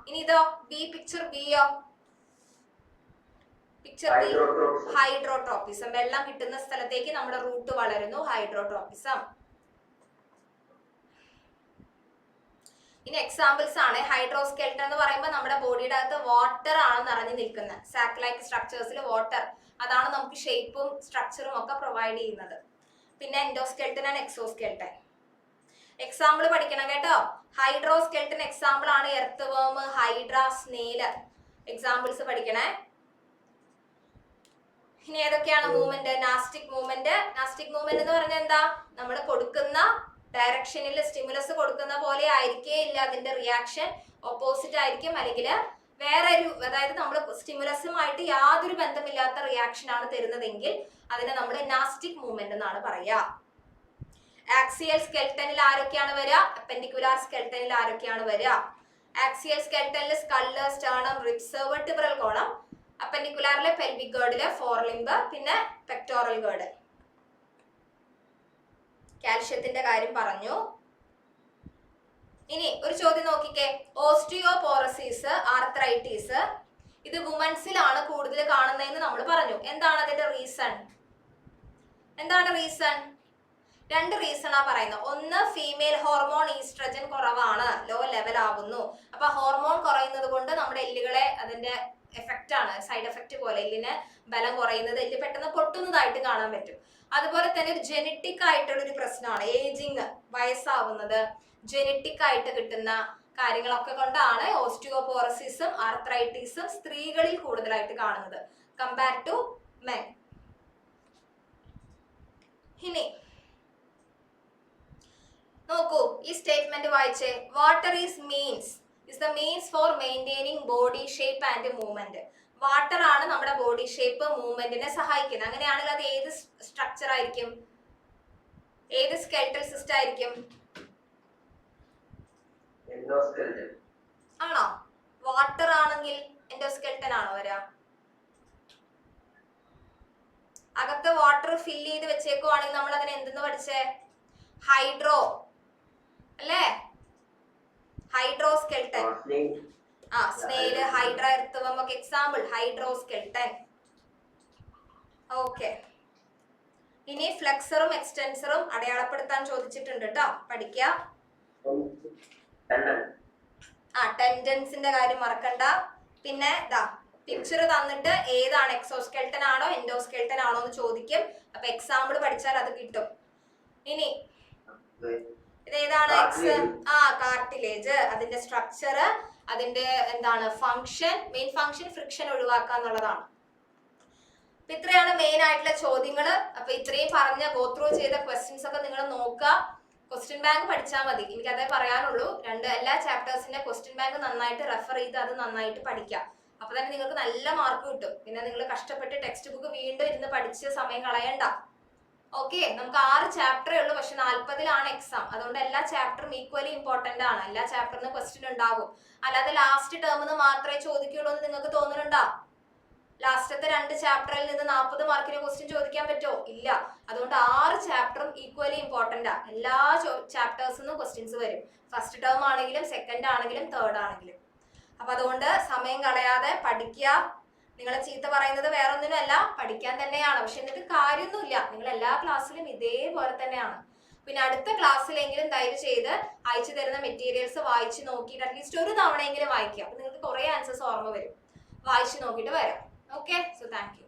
ഇനി ഇതോ ബി, പിക്ചർ ബിയോ? Picture B hydrotropism. വെള്ളം കിട്ടുന്ന സ്ഥലത്തേക്ക് നമ്മുടെ റൂട്ട് വളരുന്നു, ഹൈഡ്രോട്രോപ്പിസം. ഇനി എക്സാമ്പിൾസ് ആണ്. ഹൈഡ്രോസ്കെൽട്ടൻ എന്ന് പറയുമ്പോൾ നമ്മുടെ ബോഡിയുടെ അകത്ത് വാട്ടർ ആണ് നിറഞ്ഞു നിൽക്കുന്നത്. സാക്ക് ലൈക്ക് സ്ട്രക്ചേഴ്സിൽ വാട്ടർ, അതാണ് നമുക്ക് ഷേപ്പും സ്ട്രക്ചറും ഒക്കെ പ്രൊവൈഡ് ചെയ്യുന്നത്. പിന്നെ എൻഡോസ്കെൽട്ടൻ ആൻഡ് എക്സോസ്കെൽട്ടൻ. എക്സാമ്പിൾ പഠിക്കണം കേട്ടോ. ഹൈഡ്രോസ്കെൽട്ടൻ എക്സാമ്പിൾ ആണ് എർത്ത് വേം, ഹൈഡ്ര, സ്നേല്. എക്സാമ്പിൾസ് പഠിക്കണേ. ഇനി ഏതൊക്കെയാണ് മൂവ്മെന്റ്? നാസ്റ്റിക് മൂവ്മെന്റ്. നാസ്റ്റിക് മൂവ്മെന്റ് എന്ന് പറഞ്ഞാൽ എന്താ? നമ്മൾ കൊടുക്കുന്ന ഡയറക്ഷനിൽ സ്റ്റിമുലസ് കൊടുക്കുന്ന പോലെ ആയിരിക്കേ ഇല്ല അതിന്റെ റിയാക്ഷൻ, ഓപ്പോസിറ്റ് ആയിരിക്കും. അല്ലെങ്കിൽ വേറെ ഒരു, അതായത് നമ്മൾ സ്റ്റിമുലസുമായിട്ട് യാതൊരു ബന്ധമില്ലാത്ത റിയാക്ഷൻ ആണ് തരുന്നതെങ്കിൽ അതിനെ നമ്മൾ നാസ്റ്റിക് മൂവ്മെന്റ് എന്നാണ് പറയുക. ആക്സിയൽ സ്കെൽട്ടനിൽ ആരൊക്കെയാണ് വരിക? പെർപെൻഡിക്കുലാർ സ്കെൽട്ടനിൽ ആരൊക്കെയാണ് വരിക? ആക്സിയൽ സ്കെൽട്ടനിൽ skull, sternum, ribs, vertebral column. അപ്പെൻഡിക്കുലാറിലെ പെൽവിക് ഗേർഡിലെ ഫോർ ലിംബ്, പിന്നെ പെക്ടോറൽ ഗേർഡ്. കാൽഷ്യത്തിന്റെ കാര്യം പറഞ്ഞു. ഇനി ഒരു ചോദ്യം നോക്കിക്കേ. ഓസ്റ്റിയോപോറസിസ്, ആർത്രൈറ്റിസ്, ഇത് വുമൻസിലാണ് കൂടുതൽ കാണുന്നതെന്ന് നമ്മൾ പറഞ്ഞു. എന്താണ് അതിന്റെ റീസൺ? എന്താണ് റീസൺ? രണ്ട് റീസൺ ആ പറയുന്നത്. ഒന്ന്, ഫീമെയിൽ ഹോർമോൺ ഈസ്ട്രജൻ കുറവാണ്, ലോ ലെവൽ ആവുന്നു. അപ്പൊ ഹോർമോൺ കുറയുന്നത് കൊണ്ട് നമ്മുടെ എല്ലുകളെ, അതിന്റെ എഫക്റ്റ് ആണ്, സൈഡ് എഫക്റ്റ് പോലെ എല്ലിന് ബലം കുറയുന്നത്, എല്ല് പെട്ടെന്ന് പൊട്ടുന്നതായിട്ട് കാണാൻ പറ്റും. അതുപോലെ തന്നെ ഒരു ജെനറ്റിക് ആയിട്ടുള്ള ഒരു പ്രശ്നമാണ് ഏജിങ്, വയസ്സാവുന്നത്, ജെനറ്റിക് ആയിട്ട് കിട്ടുന്ന കാര്യങ്ങളൊക്കെ കൊണ്ടാണ് ഓസ്റ്റിയോപോറസിസും ആർത്രൈറ്റിസും സ്ത്രീകളിൽ കൂടുതലായിട്ട് കാണുന്നത് കമ്പയർ ടു മെൻ. ഇനി നോക്കൂ, ഈ സ്റ്റേറ്റ്മെന്റ് വായിച്ചേ. Water is the means for maintaining body shape and movement. Water ആണ് നമ്മുടെ ബോഡി ഷേപ്പ്, മൂവ്മെന്റിനെ സഹായിക്കുന്നത്. അങ്ങനെയാണെങ്കിൽ അത് ഏത് സ്ട്രക്ചർ ആയിരിക്കും? ഏത് സ്കെൽറ്റൽ സിസ്റ്റം ആയിരിക്കും? ആണോ? വാട്ടർ ആണെങ്കിൽ എൻഡോസ്കെൽട്ടൻ ആണോ വരാ? അകത്ത് വാട്ടർ ഫില്ല് ചെയ്ത് വെച്ചേക്കുവാണെങ്കിൽ നമ്മൾ അതിനെ എന്തെന്ന് പഠിച്ചേ? ഹൈഡ്രോ അല്ലേ? ഹൈഡ്രോസ്കെൽട്ടൻ. സ്നേല്, ഹൈഡ്ര, എർത്തുവം ഒക്കെ എക്സാമ്പിൾ ഹൈഡ്രോസ്കെൽട്ടൻ. ഓക്കെ. ഇനി ഫ്ലെക്സറും എക്സ്റ്റൻസറും അടയാളപ്പെടുത്താൻ ചോദിച്ചിട്ടുണ്ട് കേട്ടോ, പഠിക്കുക. ടെൻഡൻസിന്റെ കാര്യം മറക്കണ്ട. പിന്നെ പിക്ചർ തന്നിട്ട് ഏതാണ്, എക്സോസ്കെൽട്ടൻ ആണോ എൻഡോസ്കെൽട്ടൻ ആണോ എന്ന് ചോദിക്കും. അപ്പൊ എക്സാമ്പിൾ പഠിച്ചാൽ അത് കിട്ടും. ഇനി ഇതേതാണ്? കാർട്ടിലേജ്. അതിന്റെ സ്ട്രക്ചർ, അതിന്റെ എന്താണ് ഫംഗ്ഷൻ, മെയിൻ ഫംഗ്ഷൻ ഫ്രിക്ഷൻ ഒഴിവാക്കുക എന്നുള്ളതാണ്. അപ്പൊ ഇത്രയാണ് മെയിൻ ആയിട്ടുള്ള ചോദ്യങ്ങൾ. അപ്പൊ ഇത്രയും പറഞ്ഞ ഗോത്രൂ ചെയ്ത ക്വസ്റ്റ്യൻസ് ഒക്കെ നിങ്ങൾ നോക്കുക. ക്വസ്റ്റ്യൻ ബാങ്ക് പഠിച്ചാൽ മതി, എനിക്ക് അതേ പറയാനുള്ളൂ. എല്ലാ ചാപ്റ്റേഴ്സിന്റെ ക്വസ്റ്റ്യൻ ബാങ്ക് നന്നായിട്ട് റെഫർ ചെയ്ത് അത് നന്നായിട്ട് പഠിക്കാം. അപ്പൊ തന്നെ നിങ്ങൾക്ക് നല്ല മാർക്ക് കിട്ടും. പിന്നെ നിങ്ങൾ കഷ്ടപ്പെട്ട് ടെക്സ്റ്റ് ബുക്ക് വീണ്ടും ഇരുന്ന് പഠിച്ച് സമയം കളയണ്ട. ഓക്കെ, നമുക്ക് 6 ചാപ്റ്ററേ ഉള്ളൂ, പക്ഷെ 40-ലാണ് എക്സാം. അതുകൊണ്ട് എല്ലാ ചാപ്റ്ററും ഈക്വലി ഇമ്പോർട്ടന്റ് ആണ്. എല്ലാ ചാപ്റ്ററിനും ക്വസ്റ്റ്യൻ ഉണ്ടാകും. അല്ലാതെ ലാസ്റ്റ് ടേമിന് മാത്രമേ ചോദിക്കുള്ളൂ എന്ന് നിങ്ങൾക്ക് തോന്നുന്നുണ്ടോ? ലാസ്റ്റത്തെ 2 ചാപ്റ്ററിൽ നിന്ന് 40 മാർക്കിന് ക്വസ്റ്റ്യൻ ചോദിക്കാൻ പറ്റുമോ? ഇല്ല. അതുകൊണ്ട് 6 ചാപ്റ്ററും ഈക്വലി ഇമ്പോർട്ടന്റ് ആ. എല്ലാ ചാപ്റ്റേഴ്സിൽ നിന്നും ക്വസ്റ്റ്യൻസ് വരും. ഫസ്റ്റ് ടേം ആണെങ്കിലും സെക്കൻഡ് ആണെങ്കിലും തേർഡ് ആണെങ്കിലും. അപ്പൊ അതുകൊണ്ട് സമയം കളയാതെ പഠിക്കുക. നിങ്ങളെ ചീത്ത പറയുന്നത് വേറൊന്നിനും അല്ല, പഠിക്കാൻ തന്നെയാണ്. പക്ഷെ എന്നിട്ട് കാര്യമൊന്നുമില്ല, നിങ്ങൾ എല്ലാ ക്ലാസ്സിലും ഇതേപോലെ തന്നെയാണ്. പിന്നെ അടുത്ത ക്ലാസ്സിലെങ്കിലും ദയവ് ചെയ്ത് അയച്ചു തരുന്ന മെറ്റീരിയൽസ് വായിച്ചു നോക്കിയിട്ട് അറ്റ്ലീസ്റ്റ് ഒരു തവണയെങ്കിലും വായിക്കുക. അപ്പൊ നിങ്ങൾക്ക് കുറെ ആൻസേഴ്സ് ഓർമ്മ വരും. വായിച്ചു നോക്കിയിട്ട് വരാം. Okay, so thank you.